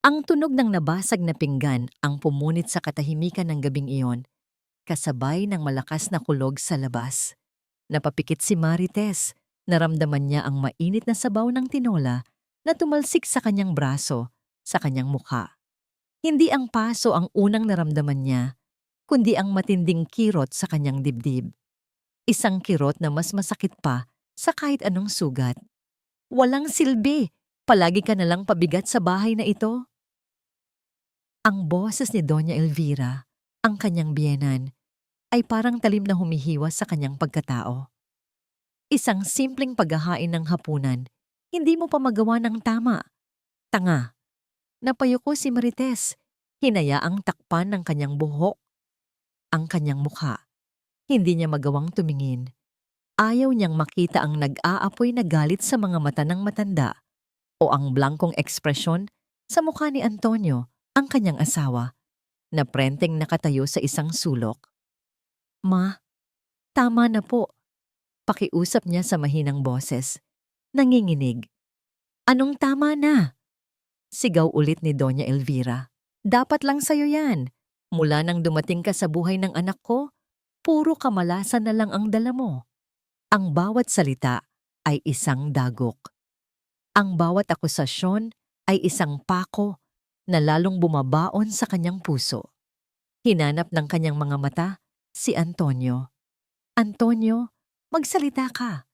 Ang tunog ng nabasag na pinggan ang pumunit sa katahimikan ng gabing iyon, kasabay ng malakas na kulog sa labas. Napapikit si Marites. Naramdaman niya ang mainit na sabaw ng tinola na tumalsik sa kanyang braso, sa kanyang mukha. Hindi ang paso ang unang naramdaman niya, kundi ang matinding kirot sa kanyang dibdib. Isang kirot na mas masakit pa sa kahit anong sugat. Walang silbi, palagi ka nalang pabigat sa bahay na ito. Ang boses ni Doña Elvira, ang kanyang biyenan, ay parang talim na humihiwas sa kanyang pagkatao. Isang simpleng paghahain ng hapunan, hindi mo pa magawa ng tama. Tanga. Napayuko si Marites, hinayaang takpan ng kanyang buhok, ang kanyang mukha. Hindi niya magawang tumingin. Ayaw niyang makita ang nag-aapoy na galit sa mga mata ng matanda o ang blankong ekspresyon sa mukha ni Antonio, ang kanyang asawa, na prenteng nakatayo sa isang sulok. Ma, tama na po. Pakiusap niya sa mahinang boses. Nanginginig. Anong tama na? Sigaw ulit ni Doña Elvira. Dapat lang sa'yo yan. Mula nang dumating ka sa buhay ng anak ko, puro kamalasan na lang ang dala mo. Ang bawat salita ay isang dagok. Ang bawat akusasyon ay isang pako na lalong bumabaon sa kanyang puso. Hinanap ng kanyang mga mata si Antonio. Antonio, magsalita ka.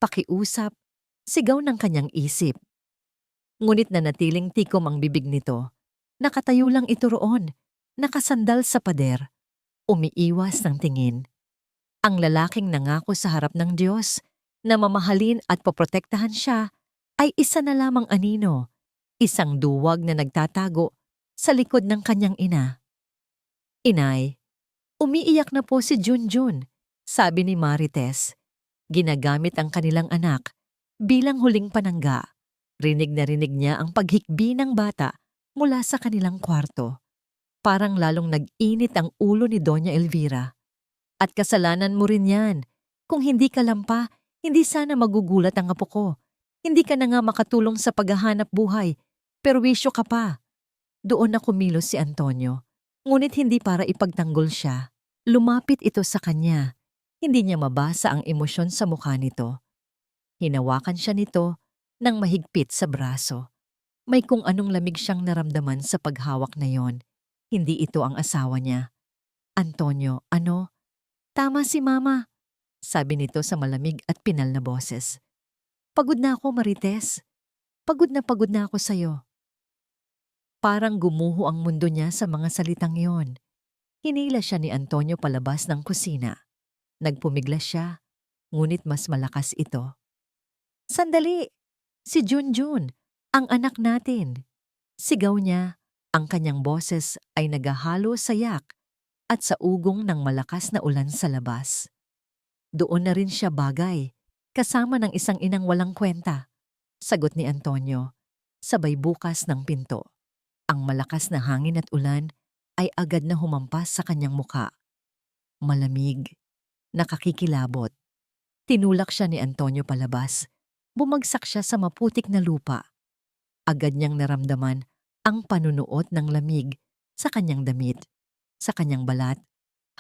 Pakiusap, sigaw ng kanyang isip. Ngunit nanatiling tikom ang bibig nito. Nakatayo lang ito roon, nakasandal sa pader, umiiwas ng tingin. Ang lalaking nangako sa harap ng Diyos na mamahalin at poprotektahan siya ay isa na lamang anino, isang duwag na nagtatago sa likod ng kanyang ina. Inay, umiiyak na po si Junjun, sabi ni Marites. Ginagamit ang kanilang anak bilang huling panangga. Rinig na rinig niya ang paghikbi ng bata mula sa kanilang kwarto. Parang lalong nag-init ang ulo ni Doña Elvira. At kasalanan mo rin yan. Kung hindi ka lampa, hindi sana magugulat ang apo ko. Hindi ka na nga makatulong sa paghahanap buhay, perwisyo ka pa. Doon na kumilos si Antonio, ngunit hindi para ipagtanggol siya. Lumapit ito sa kanya. Hindi niya mabasa ang emosyon sa mukha nito. Hinawakan siya nito ng mahigpit sa braso. May kung anong lamig siyang naramdaman sa paghawak na yon. Hindi ito ang asawa niya. Antonio, ano? Tama si Mama, sabi nito sa malamig at pinal na boses. Pagod na ako, Marites. Pagod na ako sa'yo. Parang gumuho ang mundo niya sa mga salitang yon. Hinila siya ni Antonio palabas ng kusina. Nagpumiglas siya, ngunit mas malakas ito. Sandali! Si Junjun, ang anak natin. Sigaw niya, ang kanyang boses ay nagahalo sa yak at sa ugong ng malakas na ulan sa labas. Doon na rin siya bagay, kasama ng isang inang walang kwenta. Sagot ni Antonio, sabay bukas ng pinto. Ang malakas na hangin at ulan ay agad na humampas sa kanyang muka. Malamig, nakakikilabot. Tinulak siya ni Antonio palabas. Bumagsak siya sa maputik na lupa. Agad niyang naramdaman ang panunuot ng lamig sa kanyang damit, sa kanyang balat,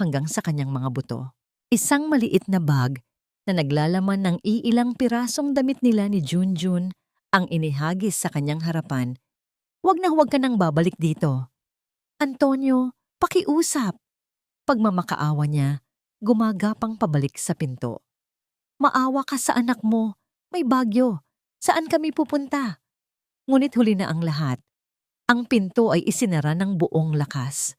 hanggang sa kanyang mga buto. Isang maliit na bag na naglalaman ng iilang pirasong damit nila ni Junjun ang inihagis sa kanyang harapan. Huwag na huwag ka nang babalik dito. Antonio, pakiusap. Pagmamakaawa niya, gumagapang pabalik sa pinto. Maawa ka sa anak mo. May bagyo. Saan kami pupunta? Ngunit huli na ang lahat. Ang pinto ay isinara ng buong lakas.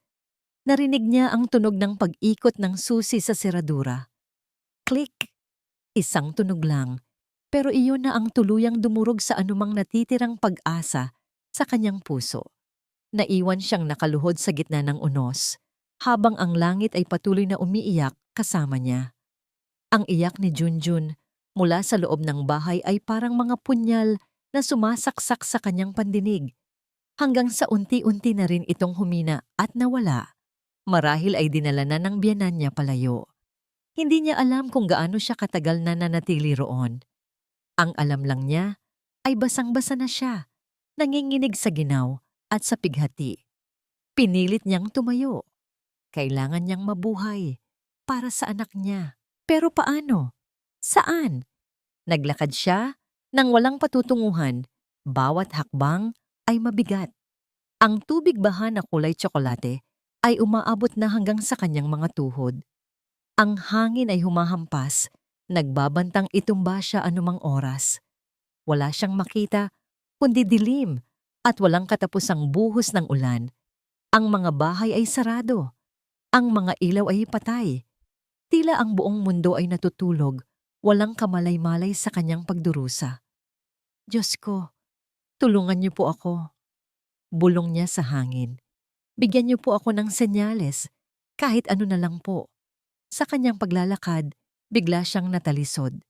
Narinig niya ang tunog ng pag-ikot ng susi sa seradura. Click! Isang tunog lang, pero iyon na ang tuluyang dumurog sa anumang natitirang pag-asa sa kanyang puso. Naiwan siyang nakaluhod sa gitna ng unos, habang ang langit ay patuloy na umiiyak kasama niya. Ang iyak ni Junjun mula sa loob ng bahay ay parang mga punyal na sumasaksak sa kanyang pandinig, hanggang sa unti-unti na rin itong humina at nawala. Marahil ay dinala na ng biyenan niya palayo. Hindi niya alam kung gaano siya katagal na nanatili roon. Ang alam lang niya ay basang-basa na siya, nanginginig sa ginaw at sa pighati. Pinilit niyang tumayo. Kailangan niyang mabuhay para sa anak niya. Pero paano? Saan? Naglakad siya nang walang patutunguhan. Bawat hakbang ay mabigat. Ang tubig baha na kulay tsokolate ay umaabot na hanggang sa kanyang mga tuhod. Ang hangin ay humahampas, nagbabantang itumba siya anumang oras. Wala siyang makita, kundi dilim at walang katapusang buhos ng ulan. Ang mga bahay ay sarado. Ang mga ilaw ay patay. Tila ang buong mundo ay natutulog, walang kamalay-malay sa kanyang pagdurusa. Diyos ko, tulungan niyo po ako. Bulong niya sa hangin. Bigyan niyo po ako ng senyales, kahit ano na lang po. Sa kanyang paglalakad, bigla siyang natalisod.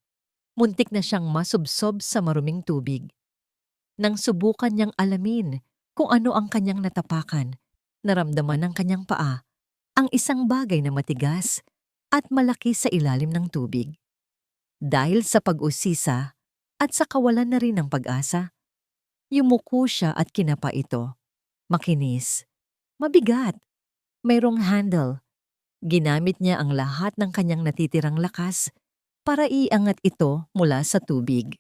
Muntik na siyang masubsob sa maruming tubig. Nang subukan niyang alamin kung ano ang kanyang natapakan, naramdaman ng kanyang paa ang isang bagay na matigas at malaki sa ilalim ng tubig. Dahil sa pag-usisa at sa kawalan na rin ng pag-asa, yumuko siya at kinapa ito. Makinis, mabigat, mayroong handle. Ginamit niya ang lahat ng kanyang natitirang lakas para iangat ito mula sa tubig.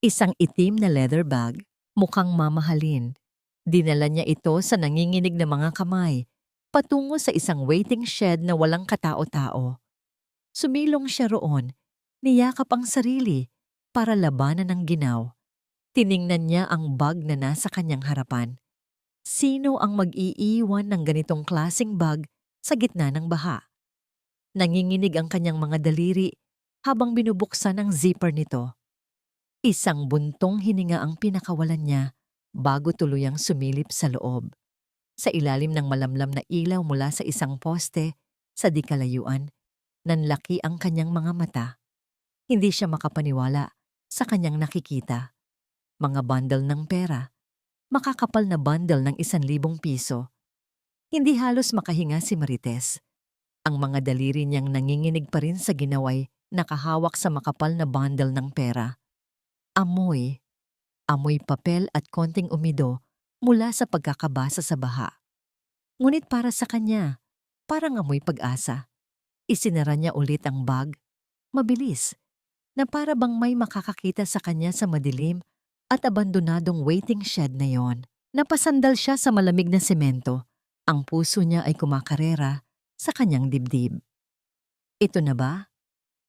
Isang itim na leather bag, mukhang mamahalin. Dinala niya ito sa nanginginig na mga kamay, patungo sa isang waiting shed na walang katao-tao. Sumilong siya roon, niyakap ang sarili para labanan ng ginaw. Tiningnan niya ang bag na nasa kanyang harapan. Sino ang mag-iiwan ng ganitong klaseng bag sa gitna ng baha? Nanginginig ang kanyang mga daliri habang binubuksan ang zipper nito. Isang buntong hininga ang pinakawalan niya bago tuluyang sumilip sa loob. Sa ilalim ng malamlam na ilaw mula sa isang poste, sa di kalayuan, nanlaki ang kanyang mga mata. Hindi siya makapaniwala sa kanyang nakikita. Mga bundle ng pera, makakapal na bundle ng 1,000 piso. Hindi halos makahinga si Marites. Ang mga daliri niyang nanginginig pa rin sa ginaway, nakahawak sa makapal na bundle ng pera. Amoy papel at konting umido mula sa pagkakabasa sa baha. Ngunit para sa kanya, parang amoy pag-asa. Isinara niya ulit ang bag, mabilis, na para bang may makakakita sa kanya sa madilim at abandonadong waiting shed na yon. Napasandal siya sa malamig na semento. Ang puso niya ay kumakarera sa kanyang dibdib. Ito na ba?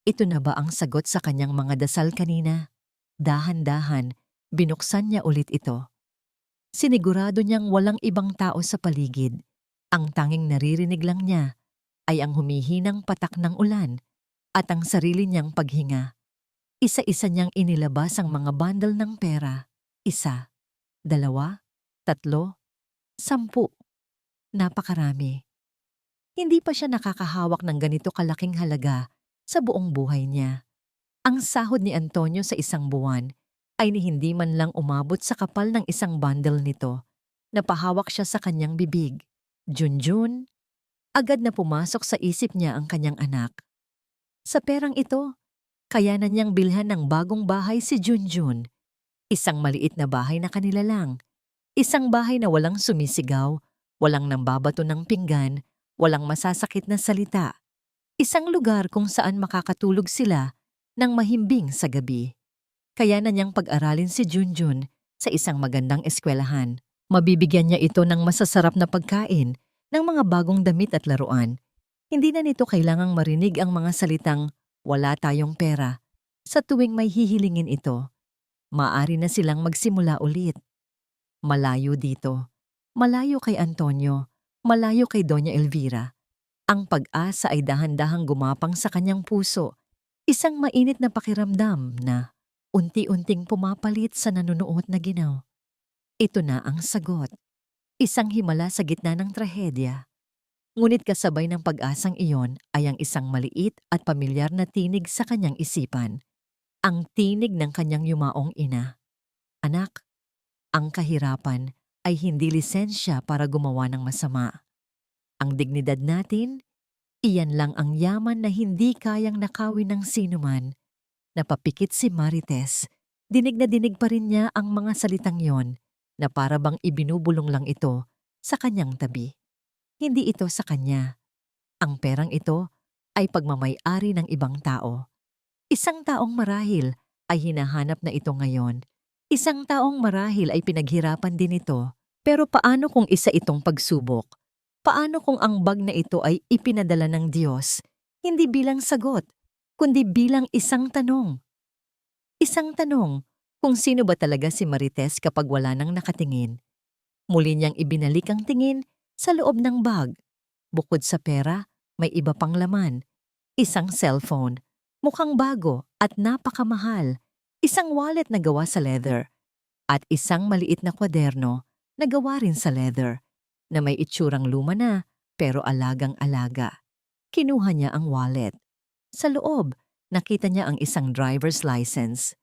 Ito na ba ang sagot sa kanyang mga dasal kanina? Dahan-dahan, binuksan niya ulit ito. Sinigurado niyang walang ibang tao sa paligid. Ang tanging naririnig lang niya ay ang humihinang patak ng ulan at ang sarili niyang paghinga. Isa-isa niyang inilabas ang mga bundle ng pera. 1, 2, 3, 10. Napakarami. Hindi pa siya nakakahawak ng ganito kalaking halaga sa buong buhay niya. Ang sahod ni Antonio sa isang buwan ay ni hindi man lang umabot sa kapal ng isang bundle nito. Napahawak siya sa kanyang bibig. Junjun, agad na pumasok sa isip niya ang kanyang anak. Sa perang ito, kayanan niyang bilhan ng bagong bahay si Junjun. Isang maliit na bahay na kanila lang. Isang bahay na walang sumisigaw, walang nambabato ng pinggan, walang masasakit na salita. Isang lugar kung saan makakatulog sila ng mahimbing sa gabi. Kaya na niyang pag-aralin si Junjun sa isang magandang eskwelahan. Mabibigyan niya ito ng masasarap na pagkain, ng mga bagong damit at laruan. Hindi na nito kailangang marinig ang mga salitang, "Wala tayong pera." Sa tuwing may hihilingin ito, maaari na silang magsimula ulit. Malayo dito. Malayo kay Antonio. Malayo kay Doña Elvira. Ang pag-asa ay dahan-dahang gumapang sa kanyang puso. Isang mainit na pakiramdam na unti-unting pumapalit sa nanunuot na ginaw. Ito na ang sagot. Isang himala sa gitna ng trahedya. Ngunit kasabay ng pag-asang iyon ay ang isang maliit at pamilyar na tinig sa kanyang isipan. Ang tinig ng kanyang yumaong ina. Anak, ang kahirapan ay hindi lisensya para gumawa ng masama. Ang dignidad natin, iyan lang ang yaman na hindi kayang nakawin ng sinuman. Napapikit si Marites. Dinig na dinig pa rin niya ang mga salitang yon. na para bang ibinubulong lang ito sa kanyang tabi. Hindi ito sa kanya. Ang perang ito ay pagmamay-ari ng ibang tao. Isang taong marahil ay hinahanap na ito ngayon. Isang taong marahil ay pinaghirapan din ito. Pero paano kung isa itong pagsubok? Paano kung ang bag na ito ay ipinadala ng Diyos, hindi bilang sagot, kundi bilang isang tanong? Isang tanong, kung sino ba talaga si Marites kapag wala nang nakatingin. Muli niyang ibinalik ang tingin sa loob ng bag. Bukod sa pera, may iba pang laman. Isang cellphone, mukhang bago at napakamahal. Isang wallet na gawa sa leather. At isang maliit na kwaderno na gawa rin sa leather, na may itsurang luma na pero alagang-alaga. Kinuha niya ang wallet. Sa loob, nakita niya ang isang driver's license.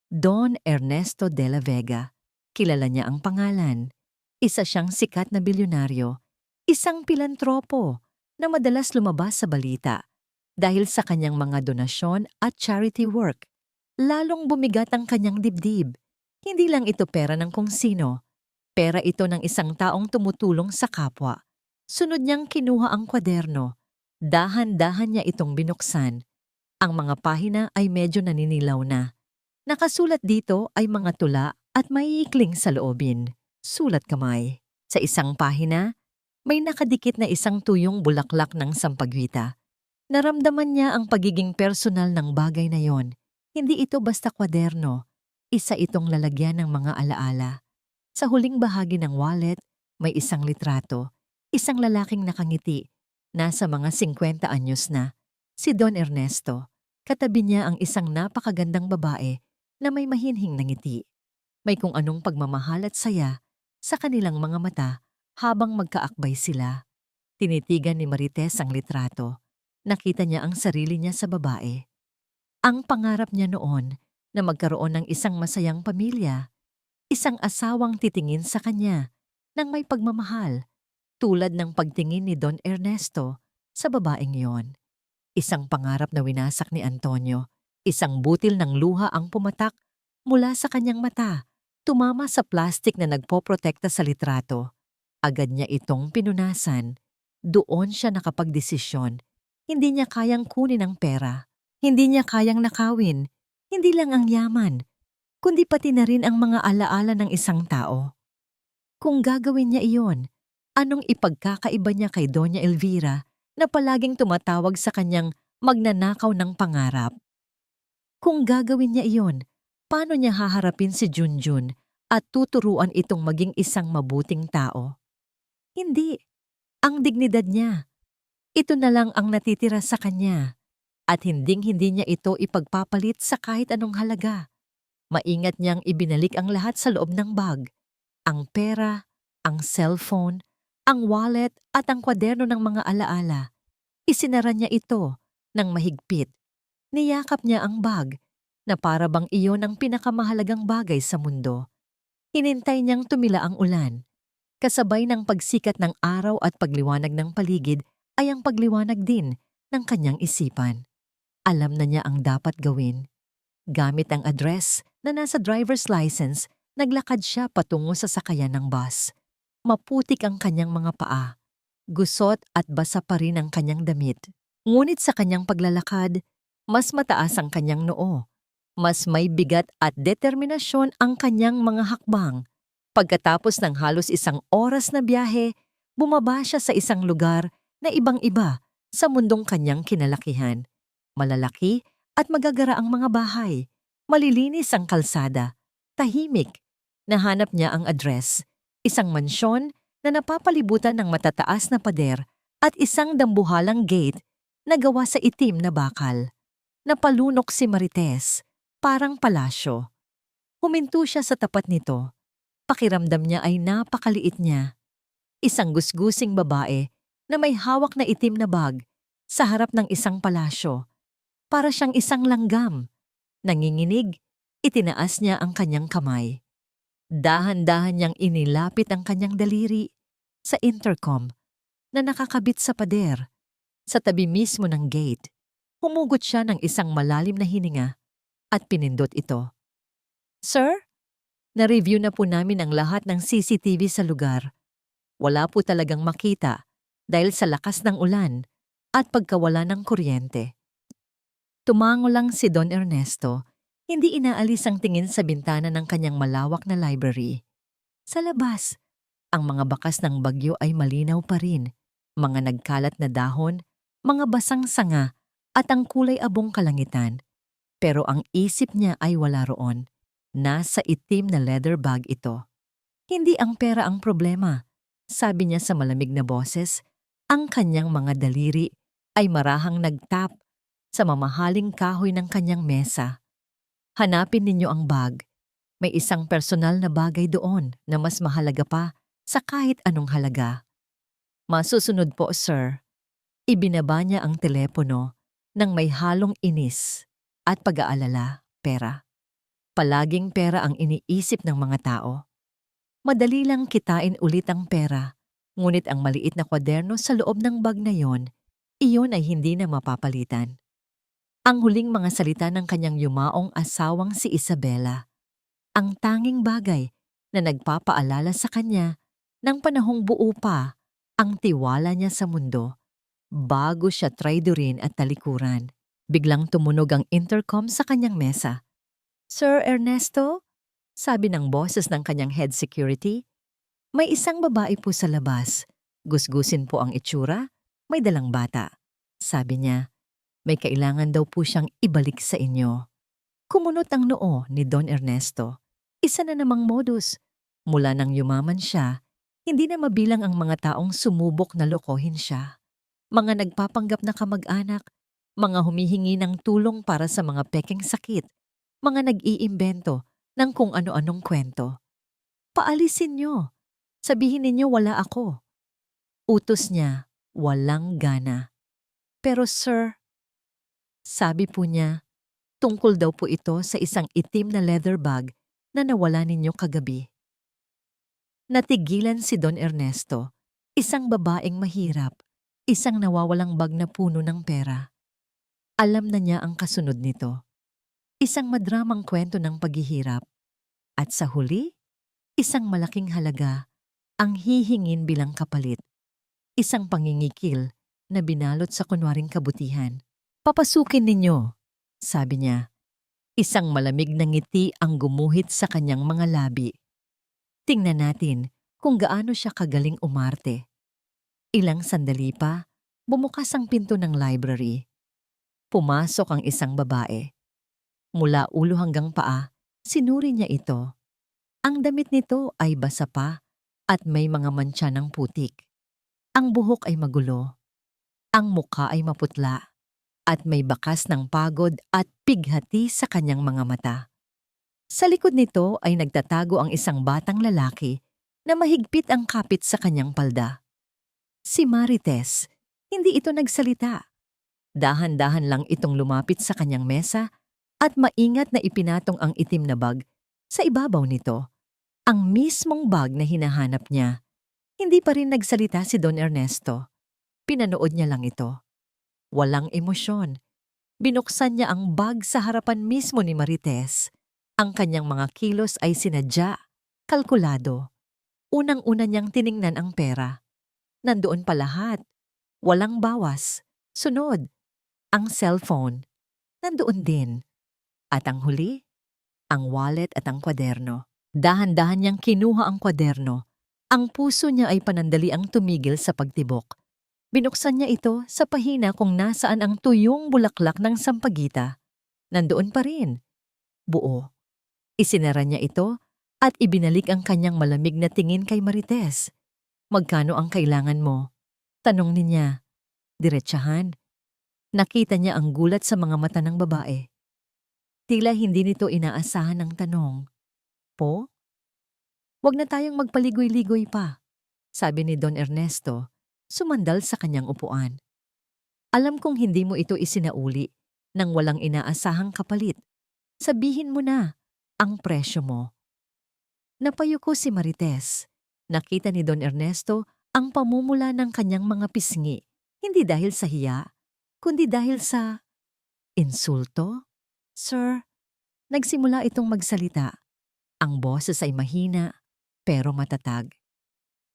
Don Ernesto de la Vega. Kilala niya ang pangalan. Isa siyang sikat na bilyonaryo. Isang pilantropo na madalas lumabas sa balita dahil sa kanyang mga donasyon at charity work. Lalong bumigat ang kanyang dibdib. Hindi lang ito pera ng kung sino. Pera ito ng isang taong tumutulong sa kapwa. Sunod niyang kinuha ang kwaderno. Dahan-dahan niya itong binuksan. Ang mga pahina ay medyo naninilaw na. Nakasulat dito ay mga tula at maiikling sa loobin. Sulat kamay. Sa isang pahina, may nakadikit na isang tuyong bulaklak ng sampagwita. Naramdaman niya ang pagiging personal ng bagay na yon. Hindi ito basta kwaderno. Isa itong lalagyan ng mga alaala. Sa huling bahagi ng wallet, may isang litrato. Isang lalaking nakangiti. Nasa mga 50 anyos na. Si Don Ernesto. Katabi niya ang isang napakagandang babae na may mahinhing na ngiti. May kung anong pagmamahal at saya sa kanilang mga mata habang magkaakbay sila. Tinitigan ni Marites ang litrato. Nakita niya ang sarili niya sa babae. Ang pangarap niya noon na magkaroon ng isang masayang pamilya. Isang asawang titingin sa kanya ng may pagmamahal, tulad ng pagtingin ni Don Ernesto sa babaeng yon. Isang pangarap na winasak ni Antonio. Isang butil ng luha ang pumatak mula sa kanyang mata, tumama sa plastik na nagpoprotekta sa litrato. Agad niya itong pinunasan. Doon siya nakapagdesisyon. Hindi niya kayang kunin ang pera. Hindi niya kayang nakawin. Hindi lang ang yaman, kundi pati na rin ang mga alaala ng isang tao. Kung gagawin niya iyon, anong ipagkakaiba niya kay Doña Elvira na palaging tumatawag sa kanyang magnanakaw ng pangarap? Kung gagawin niya iyon, paano niya haharapin si Junjun at tuturuan itong maging isang mabuting tao? Hindi. Ang dignidad niya. Ito na lang ang natitira sa kanya. At hinding-hindi niya ito ipagpapalit sa kahit anong halaga. Maingat niyang ibinalik ang lahat sa loob ng bag. Ang pera, ang cellphone, ang wallet at ang kwaderno ng mga alaala. Isinara niya ito ng mahigpit. Niyakap niya ang bag na para bang iyon ang pinakamahalagang bagay sa mundo. Hinintay niyang tumila ang ulan. Kasabay ng pagsikat ng araw at pagliwanag ng paligid ay ang pagliwanag din ng kanyang isipan. Alam na niya ang dapat gawin. Gamit ang address na nasa driver's license, naglakad siya patungo sa sakayan ng bus. Maputik ang kanyang mga paa. Gusot at basa pa rin ang kanyang damit. Ngunit sa kanyang paglalakad, mas mataas ang kanyang noo. Mas may bigat at determinasyon ang kanyang mga hakbang. Pagkatapos ng halos 1 oras na biyahe, bumaba siya sa isang lugar na ibang-iba sa mundong kanyang kinalakihan. Malalaki at magagara ang mga bahay. Malilinis ang kalsada. Tahimik. Nahanap niya ang address. Isang mansyon na napapalibutan ng matataas na pader at isang dambuhalang gate na gawa sa itim na bakal. Napalunok si Marites, parang palasyo. Huminto siya sa tapat nito. Pakiramdam niya ay napakaliit niya. Isang gusgusing babae na may hawak na itim na bag sa harap ng isang palasyo. Para siyang isang langgam. Nanginginig, itinaas niya ang kanyang kamay. Dahan-dahan niyang inilapit ang kanyang daliri sa intercom na nakakabit sa pader. Sa tabi mismo ng gate, humugot siya ng isang malalim na hininga at pinindot ito. "Sir? Na-review na po namin ang lahat ng CCTV sa lugar. Wala po talagang makita dahil sa lakas ng ulan at pagkawala ng kuryente. Tumango lang si Don Ernesto, hindi inaalis ang tingin sa bintana ng kanyang malawak na library. Sa labas, ang mga bakas ng bagyo ay malinaw pa rin. Mga nagkalat na dahon, mga basang sanga, at ang kulay abong kalangitan. Pero ang isip niya ay wala roon. Nasa itim na leather bag ito. Hindi ang pera ang problema. Sabi niya sa malamig na boses, ang kanyang mga daliri ay marahang nagtap sa mamahaling kahoy ng kanyang mesa. Hanapin ninyo ang bag. May isang personal na bagay doon na mas mahalaga pa sa kahit anong halaga. Masusunod po, sir. Ibinaba niya ang telepono nang may halong inis at pag-aalala, pera. Palaging pera ang iniisip ng mga tao. Madali lang kitain ulit ang pera, ngunit ang maliit na kwaderno sa loob ng bag na iyon ay hindi na mapapalitan. Ang huling mga salita ng kanyang yumaong asawang si Isabela, ang tanging bagay na nagpapaalala sa kanya ng panahong buo pa ang tiwala niya sa mundo bago siya traidorin at talikuran. Biglang tumunog ang intercom sa kanyang mesa. Sir Ernesto? Sabi ng boses ng kanyang head security. May isang babae po sa labas. Gusgusin po ang itsura, may dalang bata. Sabi niya, may kailangan daw po siyang ibalik sa inyo. Kumunot ang noo ni Don Ernesto. Isa na namang modus. Mula nang yumaman siya, hindi na mabilang ang mga taong sumubok na lokohin siya. Mga nagpapanggap na kamag-anak, mga humihingi ng tulong para sa mga pekeng sakit, mga nag-iimbento ng kung ano-anong kwento. Paalisin niyo. Sabihin ninyo wala ako. Utos niya, walang gana. Pero sir, sabi po niya, tungkol daw po ito sa isang itim na leather bag na nawala ninyo kagabi. Natigilan si Don Ernesto, isang babaeng mahirap, isang nawawalang bag na puno ng pera. Alam na niya ang kasunod nito. Isang madramang kwento ng paghihirap. At sa huli, isang malaking halaga ang hihingin bilang kapalit. Isang pangingikil na binalot sa kunwaring kabutihan. Papasukin ninyo, sabi niya. Isang malamig na ngiti ang gumuhit sa kanyang mga labi. Tingnan natin kung gaano siya kagaling umarte. Ilang sandali pa, bumukas ang pinto ng library. Pumasok ang isang babae. Mula ulo hanggang paa, sinuri niya ito. Ang damit nito ay basa pa at may mga mantsa ng putik. Ang buhok ay magulo. Ang mukha ay maputla at may bakas ng pagod at pighati sa kanyang mga mata. Sa likod nito ay nagtatago ang isang batang lalaki na mahigpit ang kapit sa kanyang palda. Si Marites, hindi ito nagsalita. Dahan-dahan lang itong lumapit sa kanyang mesa at maingat na ipinatong ang itim na bag sa ibabaw nito. Ang mismong bag na hinahanap niya. Hindi pa rin nagsalita si Don Ernesto. Pinanood niya lang ito. Walang emosyon. Binuksan niya ang bag sa harapan mismo ni Marites. Ang kanyang mga kilos ay sinadya, kalkulado. Unang-una niyang tiningnan ang pera. Nandoon pa lahat. Walang bawas. Sunod, ang cellphone. Nandoon din. At ang huli, ang wallet at ang kwaderno. Dahan-dahan niyang kinuha ang kwaderno. Ang puso niya ay panandali ang tumigil sa pagtibok. Binuksan niya ito sa pahina kung nasaan ang tuyong bulaklak ng sampagita. Nandoon pa rin. Buo. Isinara niya ito at ibinalik ang kanyang malamig na tingin kay Marites. Magkano ang kailangan mo? Tanong niya. Diretsahan. Nakita niya ang gulat sa mga mata ng babae. Tila hindi nito inaasahan ang tanong. Po? Huwag na tayong magpaligoy-ligoy pa, sabi ni Don Ernesto, sumandal sa kanyang upuan. Alam kong hindi mo ito isinauli nang walang inaasahang kapalit. Sabihin mo na ang presyo mo. Napayuko si Marites. Nakita ni Don Ernesto ang pamumula ng kanyang mga pisngi, hindi dahil sa hiya, kundi dahil sa insulto. Sir, nagsimula itong magsalita. Ang boses ay mahina pero matatag.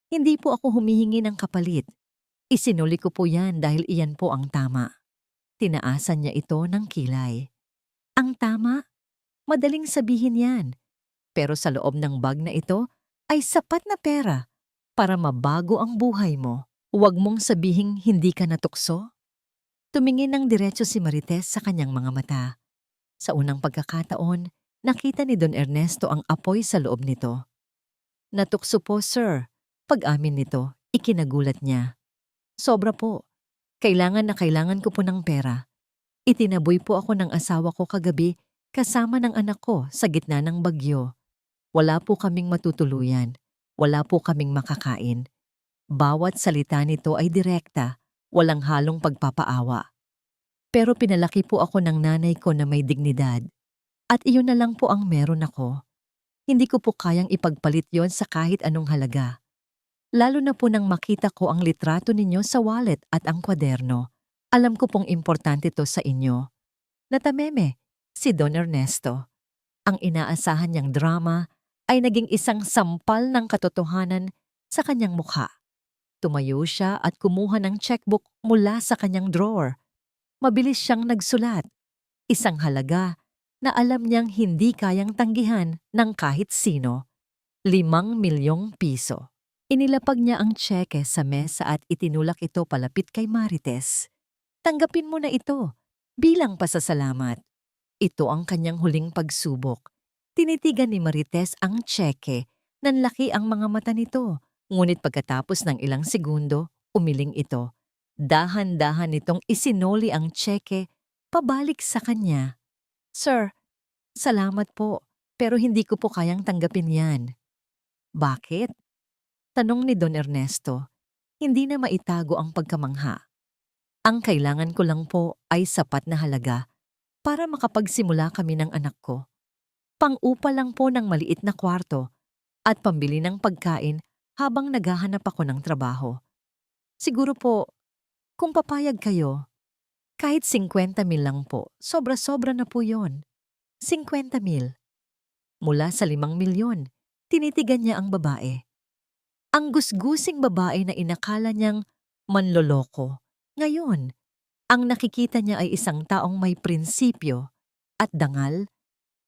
Hindi po ako humihingi ng kapalit. Isinuli ko po yan dahil iyan po ang tama. Tinaasan niya ito ng kilay. Ang tama? Madaling sabihin yan. Pero sa loob ng bag na ito ay sapat na pera para mabago ang buhay mo. Huwag mong sabihing hindi ka natukso. Tumingin ng diretso si Marites sa kanyang mga mata. Sa unang pagkakataon, nakita ni Don Ernesto ang apoy sa loob nito. Natukso po, sir. Pag-amin nito, ikinagulat niya. Sobra po. Kailangan ko po ng pera. Itinaboy po ako ng asawa ko kagabi kasama ng anak ko sa gitna ng bagyo. Wala po kaming matutuluyan. Wala po kaming makakain. Bawat salita nito ay direkta, walang halong pagpapaawa. Pero pinalaki po ako ng nanay ko na may dignidad. At iyon na lang po ang meron ako. Hindi ko po kayang ipagpalit yon sa kahit anong halaga. Lalo na po nang makita ko ang litrato ninyo sa wallet at ang kwaderno. Alam ko pong importante to sa inyo. Natameme, si Don Ernesto. Ang inaasahan niyang drama ay naging isang sampal ng katotohanan sa kanyang mukha. Tumayo siya at kumuha ng checkbook mula sa kanyang drawer. Mabilis siyang nagsulat. Isang halaga na alam niyang hindi kayang tanggihan ng kahit sino. 5 milyong piso. Inilapag niya ang tseke sa mesa at itinulak ito palapit kay Marites. Tanggapin mo na ito bilang pasasalamat. Ito ang kanyang huling pagsubok. Tinitigan ni Marites ang tseke. Nanlaki ang mga mata nito. Ngunit pagkatapos ng ilang segundo, umiling ito. Dahan-dahan nitong isinoli ang tseke pabalik sa kanya. Sir, salamat po, pero hindi ko po kayang tanggapin yan. Bakit? Tanong ni Don Ernesto. Hindi na maitago ang pagkamangha. Ang kailangan ko lang po ay sapat na halaga para makapagsimula kami ng anak ko. Pang-upa lang po ng maliit na kwarto at pambili ng pagkain habang naghahanap ako ng trabaho. Siguro po, kung papayag kayo, kahit 50,000 lang po, sobra-sobra na po yon. 50,000. Mula sa 5 milyon, tinitigan niya ang babae. Ang gusgusing babae na inakala niyang manloloko. Ngayon, ang nakikita niya ay isang taong may prinsipyo at dangal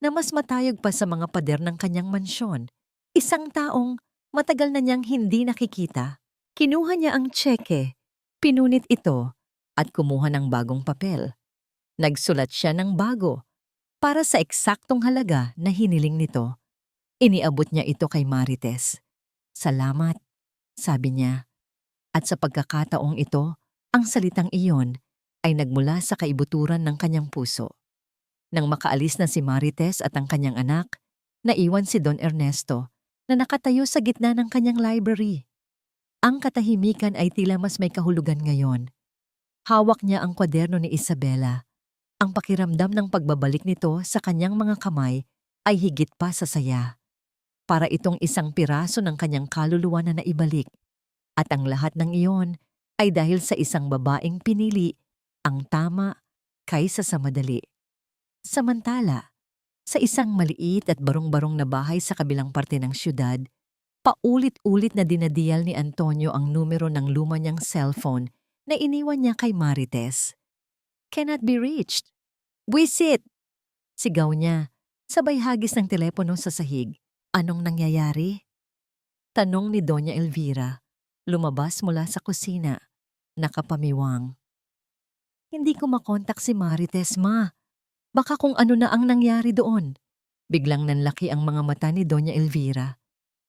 na mas matayog pa sa mga pader ng kanyang mansyon. Isang taong matagal na niyang hindi nakikita. Kinuha niya ang tseke, pinunit ito at kumuha ng bagong papel. Nagsulat siya ng bago para sa eksaktong halaga na hiniling nito. Iniabot niya ito kay Marites. Salamat, sabi niya. At sa pagkakataong ito, ang salitang iyon ay nagmula sa kaibuturan ng kanyang puso. Nang makaalis na si Marites at ang kanyang anak, naiwan si Don Ernesto na nakatayo sa gitna ng kanyang library. Ang katahimikan ay tila mas may kahulugan ngayon. Hawak niya ang kwaderno ni Isabela. Ang pakiramdam ng pagbabalik nito sa kanyang mga kamay ay higit pa sa saya. Para itong isang piraso ng kanyang kaluluwa na naibalik. At ang lahat ng iyon ay dahil sa isang babaeng pinili ang tama kaysa sa madali. Samantala, sa isang maliit at barong-barong na bahay sa kabilang parte ng syudad, paulit-ulit na dinadial ni Antonio ang numero ng luma niyang cellphone na iniwan niya kay Marites. Cannot be reached. Buwisit! Sigaw niya, sabay hagis ng telepono sa sahig. Anong nangyayari? Tanong ni Doña Elvira. Lumabas mula sa kusina. Nakapamiwang. Hindi ko makontak si Marites, ma. Baka kung ano na ang nangyari doon. Biglang nanlaki ang mga mata ni Doña Elvira.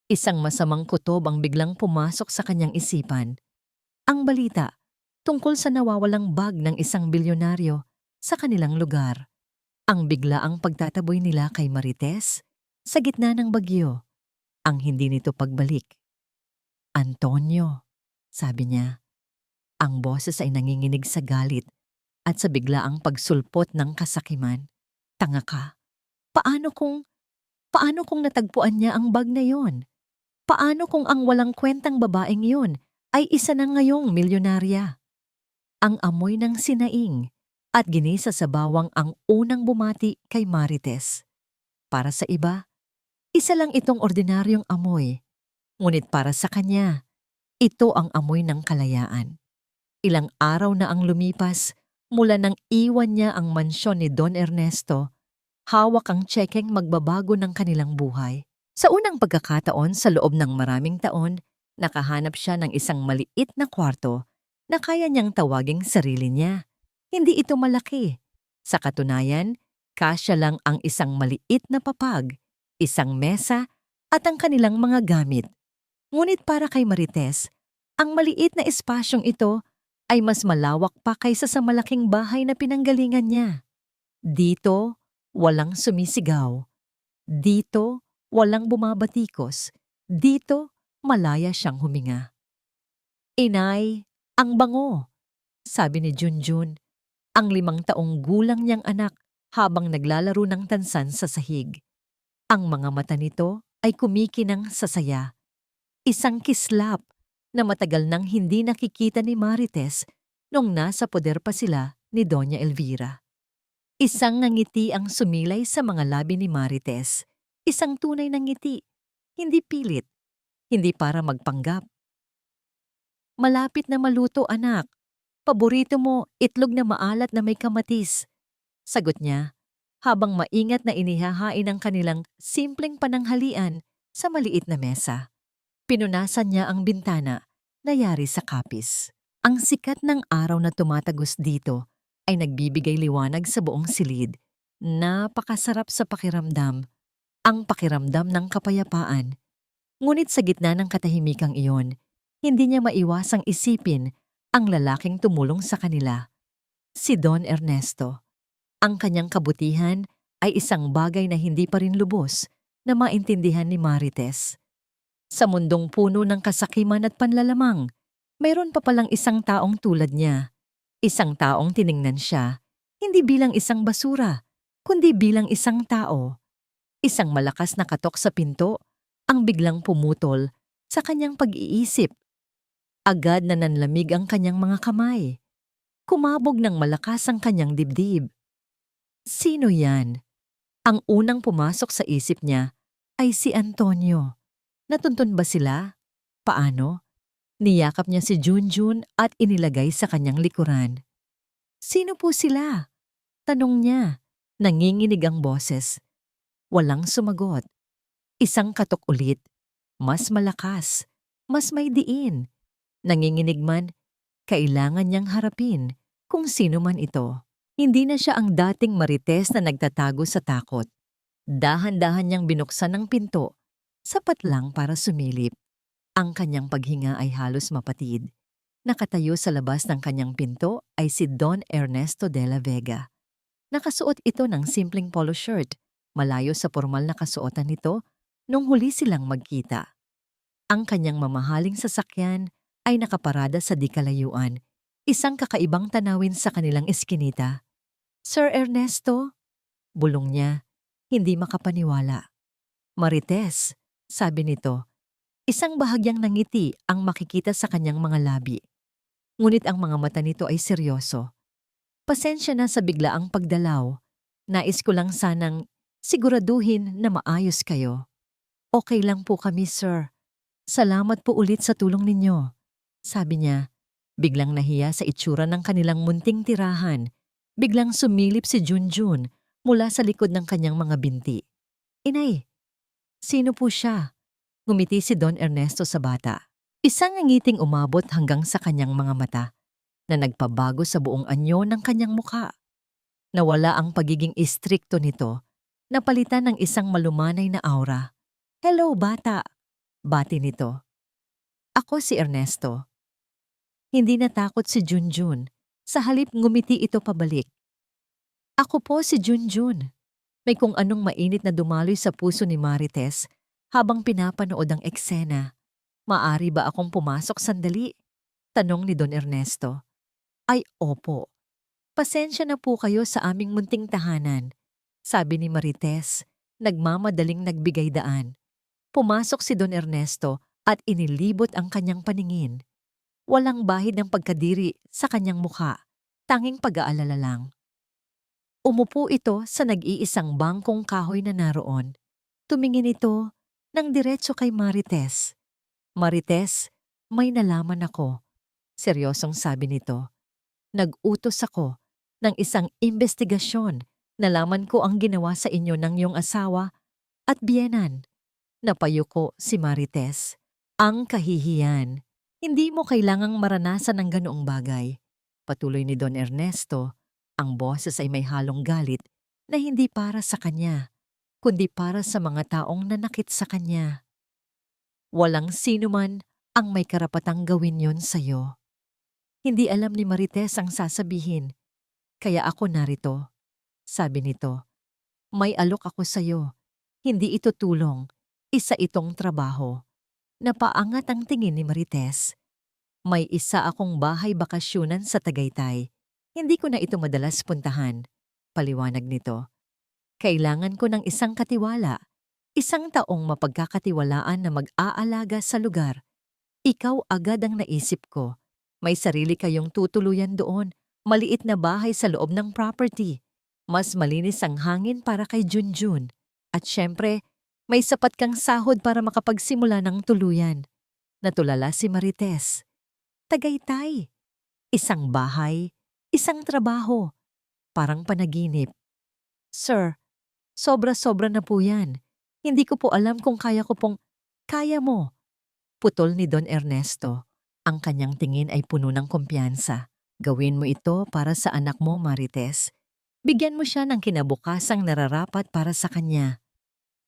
Isang masamang kutob ang biglang pumasok sa kanyang isipan. Ang balita tungkol sa nawawalang bag ng isang bilyonaryo sa kanilang lugar. Ang biglaang pagtataboy nila kay Marites sa gitna ng bagyo. Ang hindi nito pagbalik. Antonio, sabi niya. Ang boses ay nanginginig sa galit at sa biglaang pagsulpot ng kasakiman. Tanga ka. Paano kung natagpuan niya ang bag na yon? Paano kung ang walang kwentang babaeng yon ay isa na ngayong milyonarya? Ang amoy ng sinaing at ginisa sa bawang ang unang bumati kay Marites. Para sa iba, Isa lang itong ordinaryong amoy, ngunit para sa kanya, ito ang amoy ng kalayaan. Ilang araw na ang lumipas mula nang iwan niya ang mansyon ni Don Ernesto, hawak ang tsekeng magbabago ng kanilang buhay. Sa unang pagkakataon sa loob ng maraming taon, nakahanap siya ng isang maliit na kwarto na kaya niyang tawaging sarili niya. Hindi ito malaki. Sa katunayan, kasya lang ang isang maliit na papag, isang mesa at ang kanilang mga gamit. Ngunit para kay Marites, ang maliit na espasyong ito ay mas malawak pa kaysa sa malaking bahay na pinanggalingan niya. Dito, walang sumisigaw. Dito, walang bumabatikos. Dito, malaya siyang huminga. Inay, ang bango, sabi ni Junjun, ang 5 taong gulang niyang anak habang naglalaro ng tansan sa sahig. Ang mga mata nito ay kumikinang sa saya. Isang kislap na matagal nang hindi nakikita ni Marites nung nasa poder pa sila ni Doña Elvira. Isang ngiti ang sumilay sa mga labi ni Marites. Isang tunay na ngiti, hindi pilit, hindi para magpanggap. Malapit na maluto, anak. Paborito mo, itlog na maalat na may kamatis. Sagot niya, habang maingat na inihahain ang kanilang simpleng pananghalian sa maliit na mesa. Pinunasan niya ang bintana na yari sa kapis. Ang sikat ng araw na tumatagos dito ay nagbibigay liwanag sa buong silid. Napakasarap sa pakiramdam, ang pakiramdam ng kapayapaan. Ngunit sa gitna ng katahimikang iyon, hindi niya maiwasang isipin ang lalaking tumulong sa kanila. Si Don Ernesto. Ang kanyang kabutihan ay isang bagay na hindi pa rin lubos na maintindihan ni Marites. Sa mundong puno ng kasakiman at panlalamang, mayroon pa palang isang taong tulad niya. Isang taong tiningnan siya, hindi bilang isang basura, kundi bilang isang tao. Isang malakas na katok sa pinto ang biglang pumutol sa kanyang pag-iisip. Agad na nanlamig ang kanyang mga kamay. Kumabog ng malakas ang kanyang dibdib. Sino yan? Ang unang pumasok sa isip niya ay si Antonio. Natuntun ba sila? Paano? Niyakap niya si Junjun at inilagay sa kanyang likuran. Sino po sila? Tanong niya. Nanginginig ang boses. Walang sumagot. Isang katok ulit. Mas malakas. Mas may diin. Nanginginig man, kailangan niyang harapin kung sino man ito. Hindi na siya ang dating Marites na nagtatago sa takot. Dahan-dahan niyang binuksan ang pinto, sapat lang para sumilip. Ang kanyang paghinga ay halos mapatid. Nakatayo sa labas ng kanyang pinto ay si Don Ernesto de la Vega. Nakasuot ito ng simpleng polo shirt, malayo sa formal na kasuotan nito nung huli silang magkita. Ang kanyang mamahaling sasakyan ay nakaparada sa di kalayuan, isang kakaibang tanawin sa kanilang eskinita. Sir Ernesto? Bulong niya, hindi makapaniwala. Marites, sabi nito. Isang bahagyang nangiti ang makikita sa kanyang mga labi. Ngunit ang mga mata nito ay seryoso. Pasensya na sa biglaang pagdalaw. Nais ko lang sanang siguraduhin na maayos kayo. Okay lang po kami, sir. Salamat po ulit sa tulong ninyo. Sabi niya, biglang nahiya sa itsura ng kanilang munting tirahan. Biglang sumilip si Junjun mula sa likod ng kanyang mga binti. Inay, sino po siya? Ngumiti si Don Ernesto sa bata. Isang ngiting umabot hanggang sa kanyang mga mata na nagpabago sa buong anyo ng kanyang muka. Nawala ang pagiging istrikto nito, napalitan ng isang malumanay na aura. Hello, bata! Bati nito. Ako si Ernesto. Hindi natakot si Junjun. Sa halip ngumiti ito pabalik. Ako po si Junjun. May kung anong mainit na dumaloy sa puso ni Marites habang pinapanood ang eksena. Maari ba akong pumasok sandali? Tanong ni Don Ernesto. Ay opo. Pasensya na po kayo sa aming munting tahanan. Sabi ni Marites, nagmamadaling nagbigay daan. Pumasok si Don Ernesto at inilibot ang kanyang paningin. Walang bahid ng pagkadiri sa kanyang mukha, tanging pag-aalala lang. Umupo ito sa nag-iisang bangkong kahoy na naroon. tumingin ito ng diretso kay Marites. Marites, may nalaman ako. Seryosong sabi nito. Nag-utos ako ng isang investigasyon. Nalaman ko ang ginawa sa inyo ng iyong asawa at biyenan. Napayuko si Marites. Ang kahihiyan. Hindi mo kailangang maranasan ng ganoong bagay. Patuloy ni Don Ernesto, ang boses ay may halong galit na hindi para sa kanya, kundi para sa mga taong nanakit sa kanya. Walang sino man ang may karapatang gawin yon sa'yo. Hindi alam ni Marites ang sasabihin, kaya ako narito. Sabi nito, may alok ako sa'yo. Hindi ito tulong, isa itong trabaho. Napaangat ang tingin ni Marites. May isa akong bahay bakasyunan sa Tagaytay. Hindi ko na ito madalas puntahan. Paliwanag nito. Kailangan ko ng isang katiwala, isang taong mapagkakatiwalaan na mag-aalaga sa lugar. Ikaw agad ang naisip ko. May sarili kayong tutuluyan doon, maliit na bahay sa loob ng property. Mas malinis ang hangin para kay Junjun. At syempre, may sapat kang sahod para makapagsimula ng tuluyan. Natulala si Marites. Tagaytay. Isang bahay, isang trabaho. Parang panaginip. Sir, sobra-sobra na po yan. Hindi ko po alam kung kaya ko pong... Kaya mo. Putol ni Don Ernesto. Ang kanyang tingin ay puno ng kumpiyansa. Gawin mo ito para sa anak mo, Marites. Bigyan mo siya ng kinabukasang nararapat para sa kanya.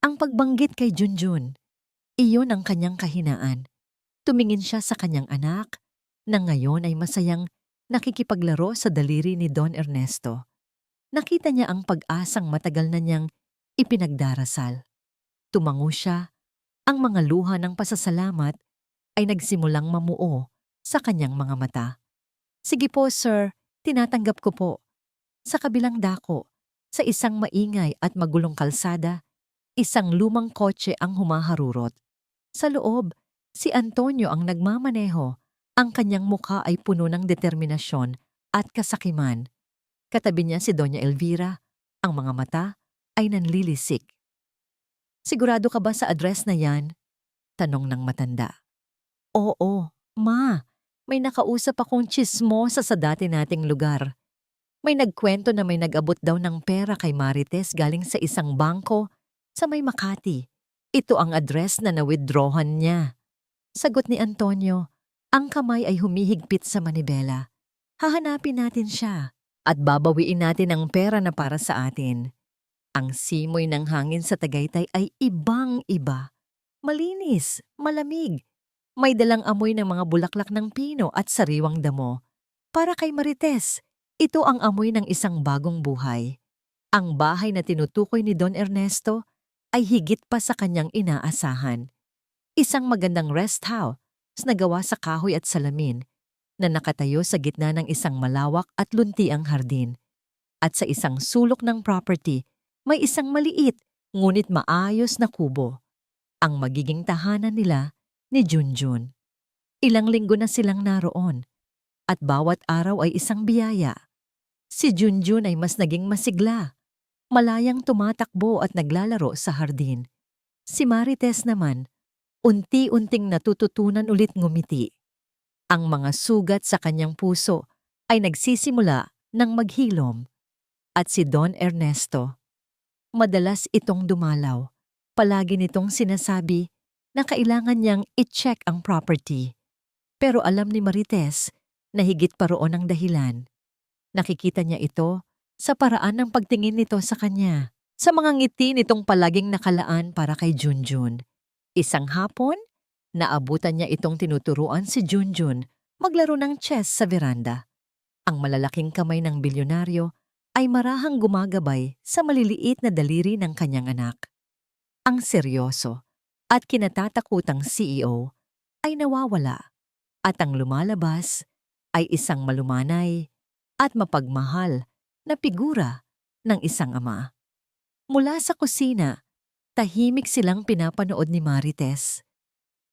Ang pagbanggit kay Junjun, iyon ang kanyang kahinaan. Tumingin siya sa kanyang anak, na ngayon ay masayang nakikipaglaro sa daliri ni Don Ernesto. Nakita niya ang pag-asang matagal na niyang ipinagdarasal. Tumango siya, ang mga luha ng pasasalamat ay nagsimulang mamuo sa kanyang mga mata. Sige po, sir, tinatanggap ko po. Sa kabilang dako, sa isang maingay at magulong kalsada, isang lumang kotse ang humaharurot. Sa loob, si Antonio ang nagmamaneho. Ang kanyang mukha ay puno ng determinasyon at kasakiman. Katabi niya si Doña Elvira. Ang mga mata ay nanlilisik. Sigurado ka ba sa address na yan? Tanong ng matanda. Oo, ma. May nakausap akong tsismosa sa dati nating lugar. May nagkwento na may nag-abot daw ng pera kay Marites galing sa isang bangko sa may Makati. Ito ang address na na-withdrawhan niya. Sagot ni Antonio, ang kamay ay humihigpit sa manibela. Hahanapin natin siya at babawiin natin ang pera na para sa atin. Ang simoy ng hangin sa Tagaytay ay ibang-iba. Malinis, malamig. May dalang amoy ng mga bulaklak ng pino at sariwang damo. Para kay Marites, ito ang amoy ng isang bagong buhay. Ang bahay na tinutukoy ni Don Ernesto ay higit pa sa kanyang inaasahan. Isang magandang rest house na gawa sa kahoy at salamin na nakatayo sa gitna ng isang malawak at luntiang hardin. At sa isang sulok ng property, may isang maliit ngunit maayos na kubo. Ang magiging tahanan nila ni Junjun. Ilang linggo na silang naroon at bawat araw ay isang biyaya. Si Junjun ay mas naging masigla, malayang tumatakbo at naglalaro sa hardin. Si Marites naman, unti-unting natututunan ulit ngumiti. Ang mga sugat sa kanyang puso ay nagsisimula ng maghilom. At si Don Ernesto, madalas itong dumalaw. Palagi nitong sinasabi na kailangan niyang i-check ang property. Pero alam ni Marites na higit pa roon ang dahilan. Nakikita niya ito sa paraan ng pagtingin nito sa kanya, sa mga ngiti nitong palaging nakalaan para kay Junjun. Isang hapon, naabutan niya itong tinuturuan si Junjun maglaro ng chess sa veranda. Ang malalaking kamay ng bilyonaryo ay marahang gumagabay sa maliliit na daliri ng kanyang anak. Ang seryoso at kinatatakutang CEO ay nawawala at ang lumalabas ay isang malumanay at mapagmahal na figura ng isang ama. Mula sa kusina, tahimik silang pinapanood ni Marites.